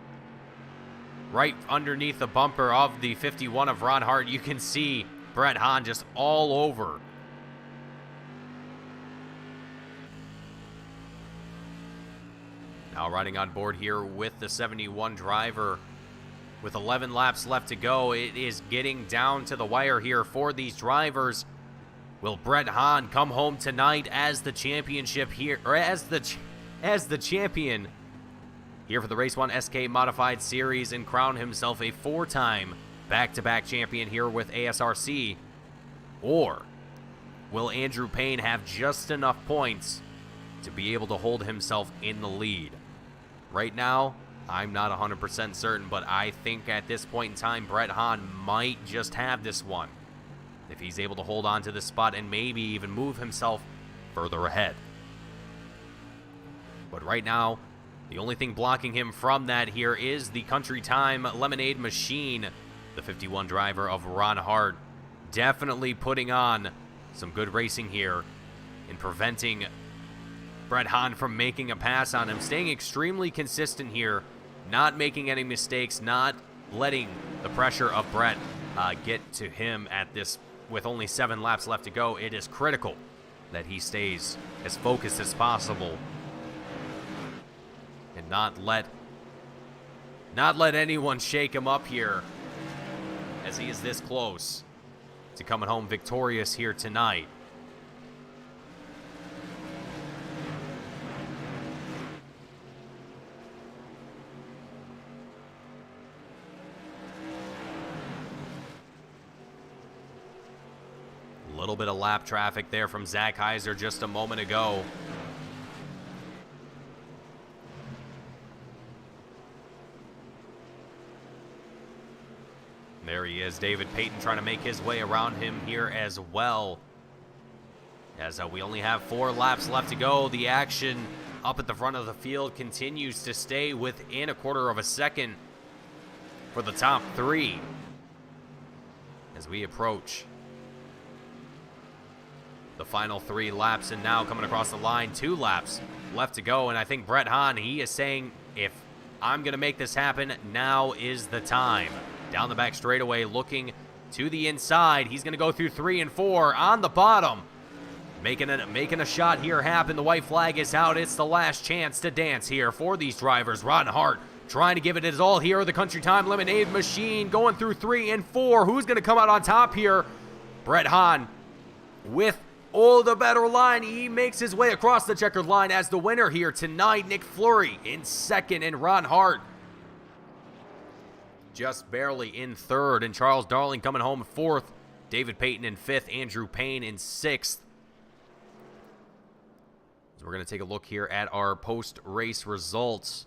A: right underneath the bumper of the 51 of Ron Hart, you can see Brett Hahn just all over. Now riding on board here with the 71 driver. With 11 laps left to go, it is getting down to the wire here for these drivers. Will Brett Hahn come home tonight as the championship here, or as the champion here for the Race1 SK Modified Series, and crown himself a 4-time back-to-back champion here with ASRC? Or will Andrew Payne have just enough points to be able to hold himself in the lead? Right now, I'm not 100% certain, but I think at this point in time, Brett Hahn might just have this one, if he's able to hold on to this spot and maybe even move himself further ahead. But right now, the only thing blocking him from that here is the Country Time Lemonade Machine, the 51 driver of Ron Hart. Definitely putting on some good racing here in preventing Brett Hahn from making a pass on him. Staying extremely consistent here, not making any mistakes, not letting the pressure of Brett get to him at this. With only 7 laps left to go, it is critical that he stays as focused as possible and not let anyone shake him up here, as he is this close to coming home victorious here tonight. A little bit of lap traffic there from Zach Heiser just a moment ago. There he is, David Payton, trying to make his way around him here as well. As we only have 4 laps left to go, the action up at the front of the field continues to stay within a quarter of a second for the top 3 as we approach the final 3 laps. And now coming across the line, 2 laps left to go, and I think Brett Hahn, he is saying, if I'm going to make this happen, now is the time. Down the back straightaway, looking to the inside. He's going to go through 3 and 4 on the bottom. Making a shot here happen. The white flag is out. It's the last chance to dance here for these drivers. Ron Hart trying to give it his all here. The Country Time Lemonade Machine going through 3 and 4. Who's going to come out on top here? Brett Hahn with the better line. He makes his way across the checkered line as the winner here tonight. Nick Fleury in second, and Ron Hart just barely in third, and Charles Darling coming home fourth. David Payton in fifth, Andrew Payne in sixth. So we're going to take a look here at our post-race results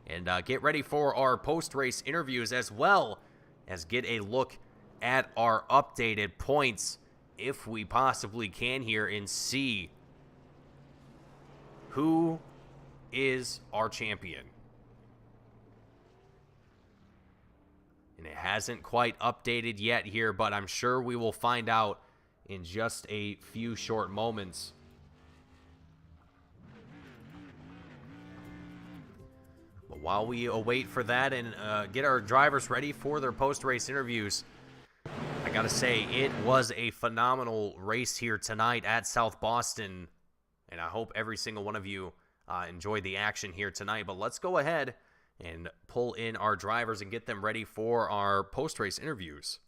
A: and get ready for our post-race interviews, as well as get a look at our updated points if we possibly can here, and see who is our champion. And it hasn't quite updated yet here, but I'm sure we will find out in just a few short moments. But while we await for that and get our drivers ready for their post-race interviews, I gotta say, it was a phenomenal race here tonight at South Boston, and I hope every single one of you enjoyed the action here tonight. But let's go ahead and pull in our drivers and get them ready for our post-race interviews.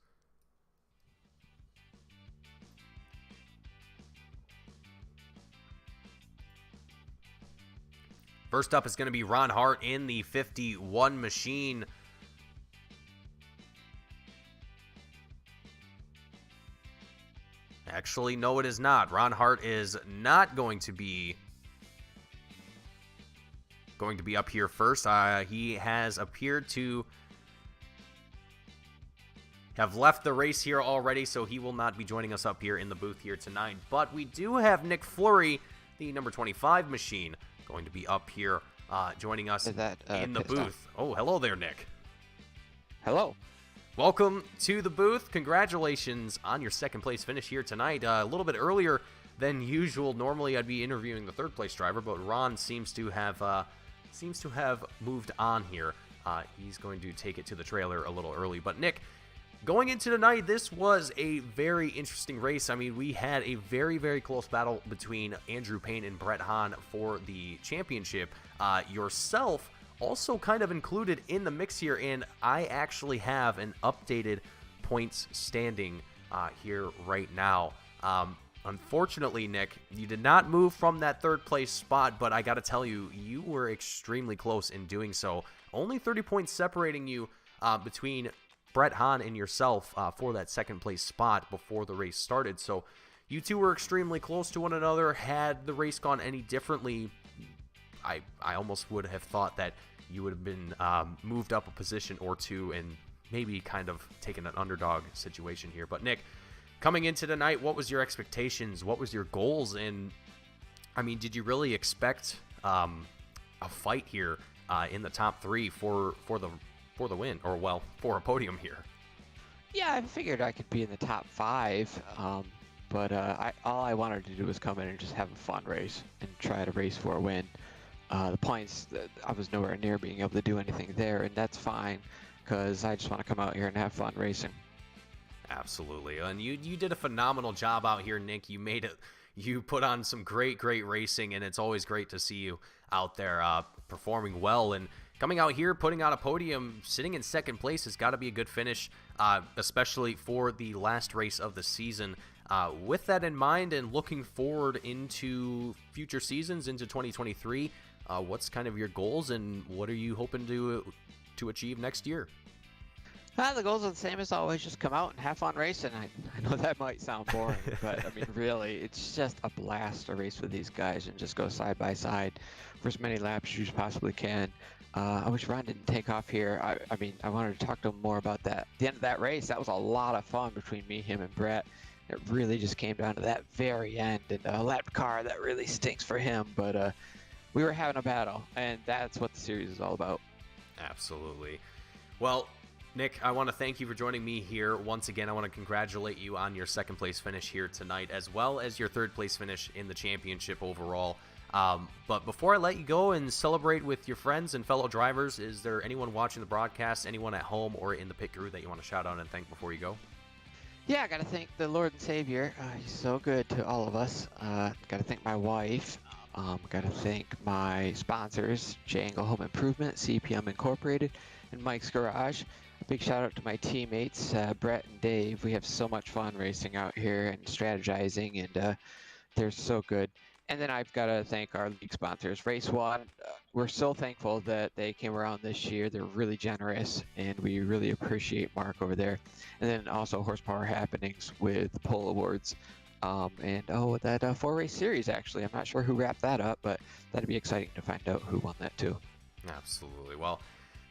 A: First up is going to be Ron Hart in the 51 machine. Actually, no, it is not. Ron Hart is not going to be up here first. He has appeared to have left the race here already, so he will not be joining us up here in the booth here tonight. But we do have Nick Fleury, the number 25 machine, going to be up here joining us in the booth. Oh, hello there, Nick.
B: Hello.
A: Welcome to the booth. Congratulations on your second place finish here tonight. A little bit earlier than usual. Normally I'd be interviewing the third place driver, but Ron seems to have moved on here. He's going to take it to the trailer a little early. But Nick, going into tonight, this was a very interesting race. I mean, we had a very, very close battle between Andrew Payne and Brett Hahn for the championship. Yourself also kind of included in the mix here, and I actually have an updated points standing here right now. Unfortunately, Nick, you did not move from that third place spot, but I got to tell you, you were extremely close in doing so. Only 30 points separating you between Brett Hahn and yourself for that second place spot before the race started. So you two were extremely close to one another. Had the race gone any differently, I almost would have thought that you would have been moved up a position or two and maybe kind of taken an underdog situation here. But Nick, coming into tonight, what was your expectations? What was your goals? And I mean, did you really expect a fight here in the top three for the win, or well, for a podium here?
B: Yeah, I figured I could be in the top 5, but all I wanted to do was come in and just have a fun race and try to race for a win. The points, I was nowhere near being able to do anything there, and that's fine, because I just want to come out here and have fun racing.
A: Absolutely, and you did a phenomenal job out here, Nick. You made it. You put on some great racing, and it's always great to see you out there performing well. And coming out here, putting on a podium, sitting in second place has got to be a good finish, especially for the last race of the season. With that in mind and looking forward into future seasons, into 2023, what's kind of your goals and what are you hoping to achieve next year?
B: The goals are the same as always, just come out and have fun racing. I know that might sound boring, but I mean, really, it's just a blast to race with these guys and just go side by side for as many laps as you possibly can. I wish Ron didn't take off here. I mean, I wanted to talk to him more about that. At the end of that race, that was a lot of fun between me, him, and Brett. It really just came down to that very end, and a lap car that really stinks for him, but we were having a battle, and that's what the series is all about.
A: Absolutely. Well, Nick, I want to thank you for joining me here. Once again, I want to congratulate you on your second place finish here tonight, as well as your third place finish in the championship overall. But before I let you go and celebrate with your friends and fellow drivers, is there anyone watching the broadcast, anyone at home or in the pit crew that you want to shout out and thank before you go?
B: Yeah, I got to thank the Lord and Savior. He's so good to all of us. Got to thank my wife. Got to thank my sponsors, J-Angle Home Improvement, CPM Incorporated, and Mike's Garage. A big shout out to my teammates, Brett and Dave. We have so much fun racing out here and strategizing, and they're so good. And then I've got to thank our league sponsors, Race1. We're so thankful that they came around this year. They're really generous, and we really appreciate Mark over there. And then also Horsepower Happenings with the Pole Awards. And that 4-race series, actually. I'm not sure who wrapped that up, but that'd be exciting to find out who won that too.
A: Absolutely. Well,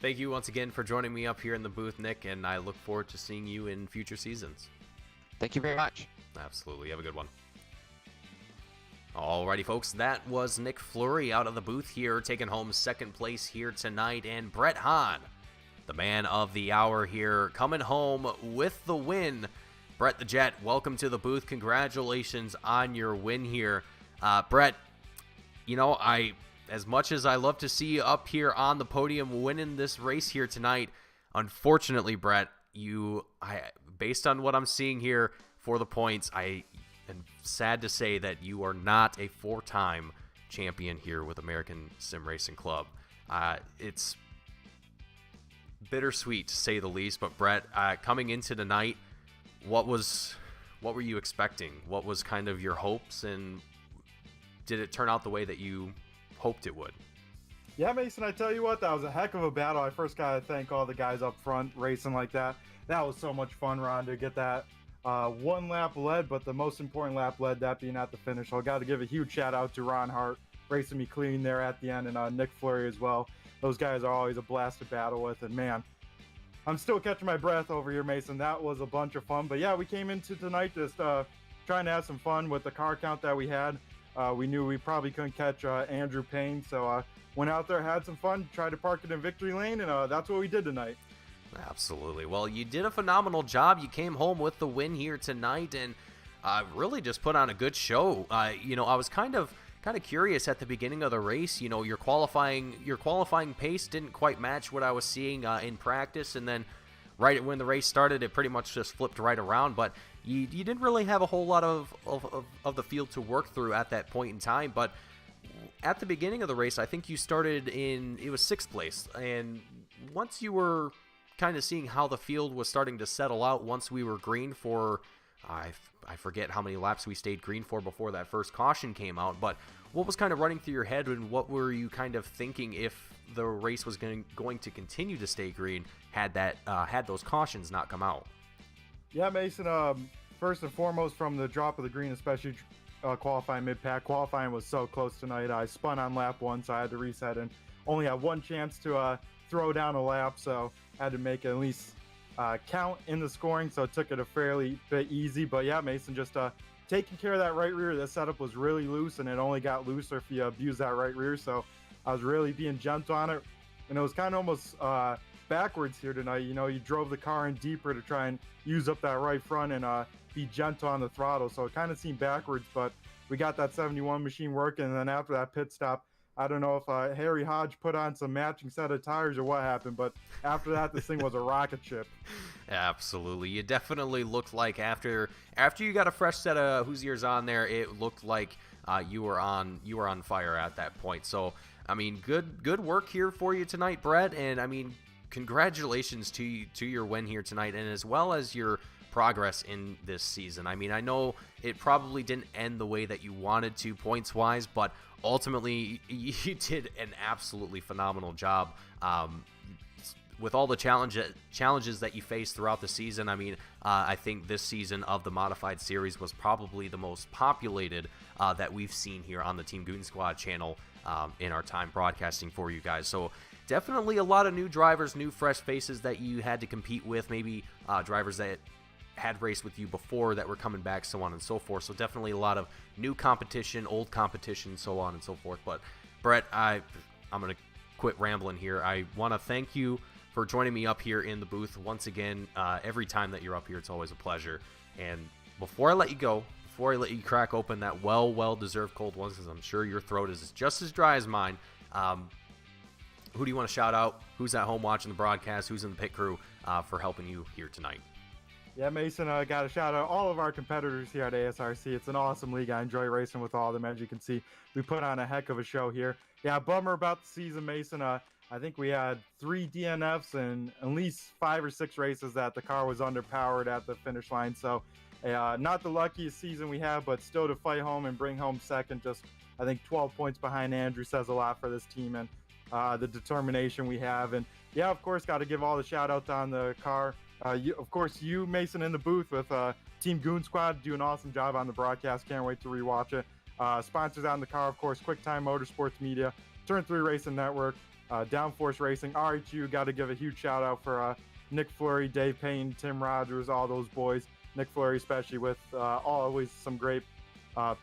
A: thank you once again for joining me up here in the booth, Nick, and I look forward to seeing you in future seasons.
B: Thank you very much.
A: Absolutely. Have a good one. Alrighty, folks, that was Nick Fleury out of the booth here, taking home second place here tonight, and Brett Hahn, the man of the hour here, coming home with the win. Brett the Jet, welcome to the booth. Congratulations on your win here. Brett, you know, as much as I love to see you up here on the podium winning this race here tonight, unfortunately, Brett, based on what I'm seeing here for the points, I am sad to say that you are not a 4-time champion here with American Sim Racing Club. It's bittersweet to say the least, but Brett, coming into tonight, what were you expecting? What was kind of your hopes, and did it turn out the way that you hoped it would?
C: Yeah, Mason, I tell you what, that was a heck of a battle. I first got to thank all the guys up front racing like that. That was so much fun, Ron, to get that one lap led, but the most important lap led, that being at the finish. So I got to give a huge shout out to Ron Hart racing me clean there at the end, and Nick Fleury as well. Those guys are always a blast to battle with, and man, I'm still catching my breath over here, Mason. That was a bunch of fun. But yeah, we came into tonight just trying to have some fun with the car count that we had. We knew we probably couldn't catch Andrew Payne, so went out there, had some fun, tried to park it in victory lane, and that's what we did tonight.
A: Absolutely. Well, you did a phenomenal job. You came home with the win here tonight, and really just put on a good show. I was kind of curious at the beginning of the race. You know, your qualifying pace didn't quite match what I was seeing in practice, and then right when the race started, it pretty much just flipped right around. But you didn't really have a whole lot of the field to work through at that point in time. But at the beginning of the race, I think you started it was 6th place, and once you were kind of seeing how the field was starting to settle out, once we were green for, I forget how many laps we stayed green for before that first caution came out, but what was kind of running through your head, and what were you kind of thinking if the race was going to continue to stay green had those cautions not come out?
C: Yeah, Mason, first and foremost from the drop of the green, especially qualifying mid-pack. Qualifying was so close tonight. I spun on lap 1, so I had to reset and only had one chance to throw down a lap, so I had to make it at least count in the scoring, so it took it a fairly bit easy. But yeah, Mason, just taking care of that right rear. This setup was really loose, and it only got looser if you abuse that right rear, so I was really being gentle on it. And it was kind of almost backwards here tonight. You know, you drove the car in deeper to try and use up that right front and be gentle on the throttle, so it kind of seemed backwards, but we got that 71 machine working. And then after that pit stop, I don't know if Harry Hodge put on some matching set of tires or what happened, but after that, this thing was a rocket ship.
A: Absolutely. You definitely looked like after you got a fresh set of Hoosiers on there, it looked like you were on fire at that point. So, I mean, good work here for you tonight, Brett, and I mean, congratulations to your win here tonight, and as well as your progress in this season. I mean, I know it probably didn't end the way that you wanted to points-wise, but ultimately you did an absolutely phenomenal job with all the challenges that you faced throughout the season. I mean, I think this season of the Modified Series was probably the most populated that we've seen here on the Team Goon Squad channel in our time broadcasting for you guys. So definitely a lot of new drivers, new fresh faces that you had to compete with, maybe drivers that had raced with you before that were coming back, so on and so forth. So definitely a lot of new competition, old competition, so on and so forth. But Brett, I'm going to quit rambling here. I want to thank you for joining me up here in the booth once again. Every time that you're up here, it's always a pleasure. And before I let you go, before I let you crack open that well-deserved cold one, because I'm sure your throat is just as dry as mine, who do you want to shout out? Who's at home watching the broadcast? Who's in the pit crew for helping you here tonight?
C: Yeah, Mason, I got to shout out all of our competitors here at ASRC. It's an awesome league. I enjoy racing with all of them. As you can see, we put on a heck of a show here. Yeah, bummer about the season, Mason. I think we had 3 DNFs and at least 5 or 6 races that the car was underpowered at the finish line. So not the luckiest season we have, but still to fight home and bring home second, just I think 12 points behind Andrew says a lot for this team and the determination we have. And yeah, of course, got to give all the shout outs on the car. You, Mason, in the booth with Team Goon Squad, do an awesome job on the broadcast. Can't wait to rewatch it. Sponsors on the car, of course, QuickTime Motorsports Media, Turn 3 Racing Network, Downforce Racing, RHU. Got to give a huge shout out for Nick Fleury, Dave Payne, Tim Rogers, all those boys. Nick Fleury especially with always some great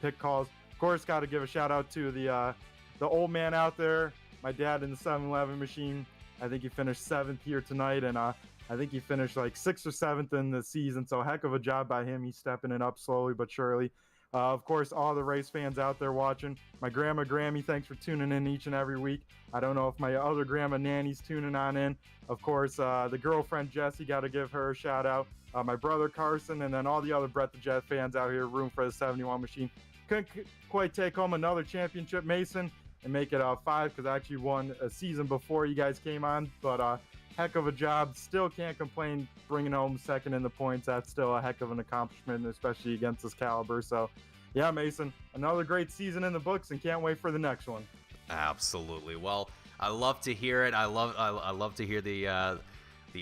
C: pit calls. Of course, got to give a shout out to the old man out there, my dad in the 7-Eleven machine. I think he finished 7th here tonight, and I think he finished like 6th or 7th in the season, so a heck of a job by him. He's stepping it up slowly but surely. Of course, all the race fans out there watching. My grandma Grammy, thanks for tuning in each and every week. I don't know if my other grandma Nanny's tuning on in. Of course, the girlfriend Jessie, got to give her a shout out. My brother Carson, and then all the other Brett the Jet fans out here, room for the 71 machine. Couldn't quite take home another championship, Mason, and make it 5, because I actually won a season before you guys came on, but heck of a job. Still can't complain bringing home second in the points. That's still a heck of an accomplishment, especially against this caliber. So yeah, Mason, another great season in the books, and can't wait for the next one.
A: Absolutely. Well, I love to hear it. I love to hear the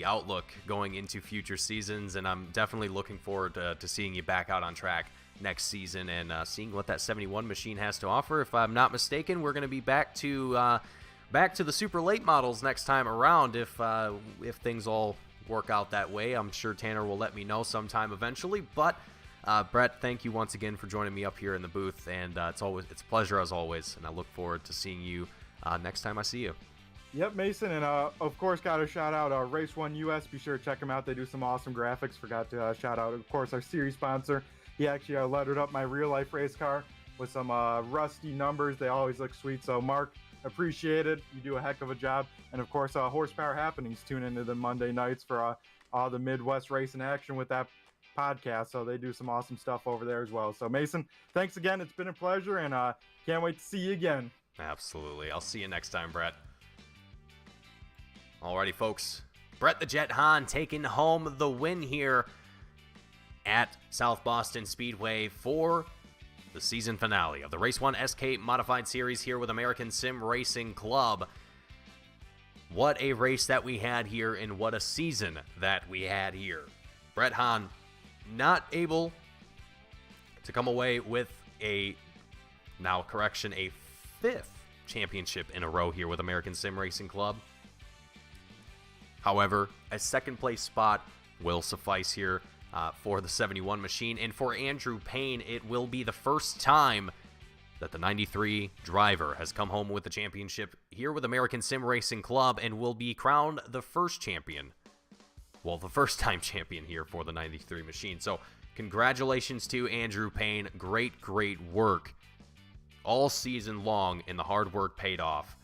A: outlook going into future seasons, and I'm definitely looking forward to seeing you back out on track next season and seeing what that 71 machine has to offer. If I'm not mistaken, we're going to be back to the super late models next time around if things all work out that way. I'm sure Tanner will let me know sometime eventually. But Brett, thank you once again for joining me up here in the booth, and it's a pleasure as always, and I look forward to seeing you next time I see you.
C: Yep, Mason, and of course, got to shout out Race1 US. Be sure to check them out. They do some awesome graphics. Forgot to shout out, of course, our series sponsor. He actually lettered up my real life race car with some rusty numbers. They always look sweet. So Mark, appreciate it. You do a heck of a job. And of course, Horsepower Happenings tune into the Monday nights for all the Midwest racing action with that podcast. So they do some awesome stuff over there as well. So Mason, thanks again. It's been a pleasure, and can't wait to see you again.
A: Absolutely. I'll see you next time, Brett. Alrighty, folks. Brett the Jet Hahn taking home the win here at South Boston Speedway for the season finale of the Race1 SK Modified Series here with American Sim Racing Club. What a race that we had here, and what a season that we had here. Brett Hahn not able to come away with a 5th championship in a row here with American Sim Racing Club. However, a second place spot will suffice here for the 71 machine. And for Andrew Payne, it will be the first time that the 93 driver has come home with the championship here with American Sim Racing Club and will be crowned the first champion. Well, the first time champion here for the 93 machine. So congratulations to Andrew Payne. Great, great work all season long, and the hard work paid off.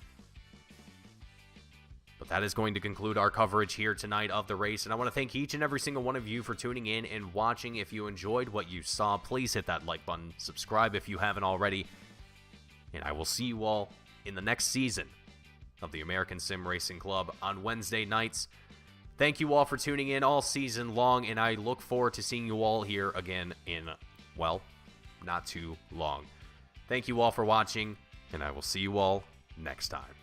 A: But that is going to conclude our coverage here tonight of the race, and I want to thank each and every single one of you for tuning in and watching. If you enjoyed what you saw, please hit that like button, subscribe if you haven't already, and I will see you all in the next season of the American Sim Racing Club on Wednesday nights. Thank you all for tuning in all season long, and I look forward to seeing you all here again in, well, not too long. Thank you all for watching, and I will see you all next time.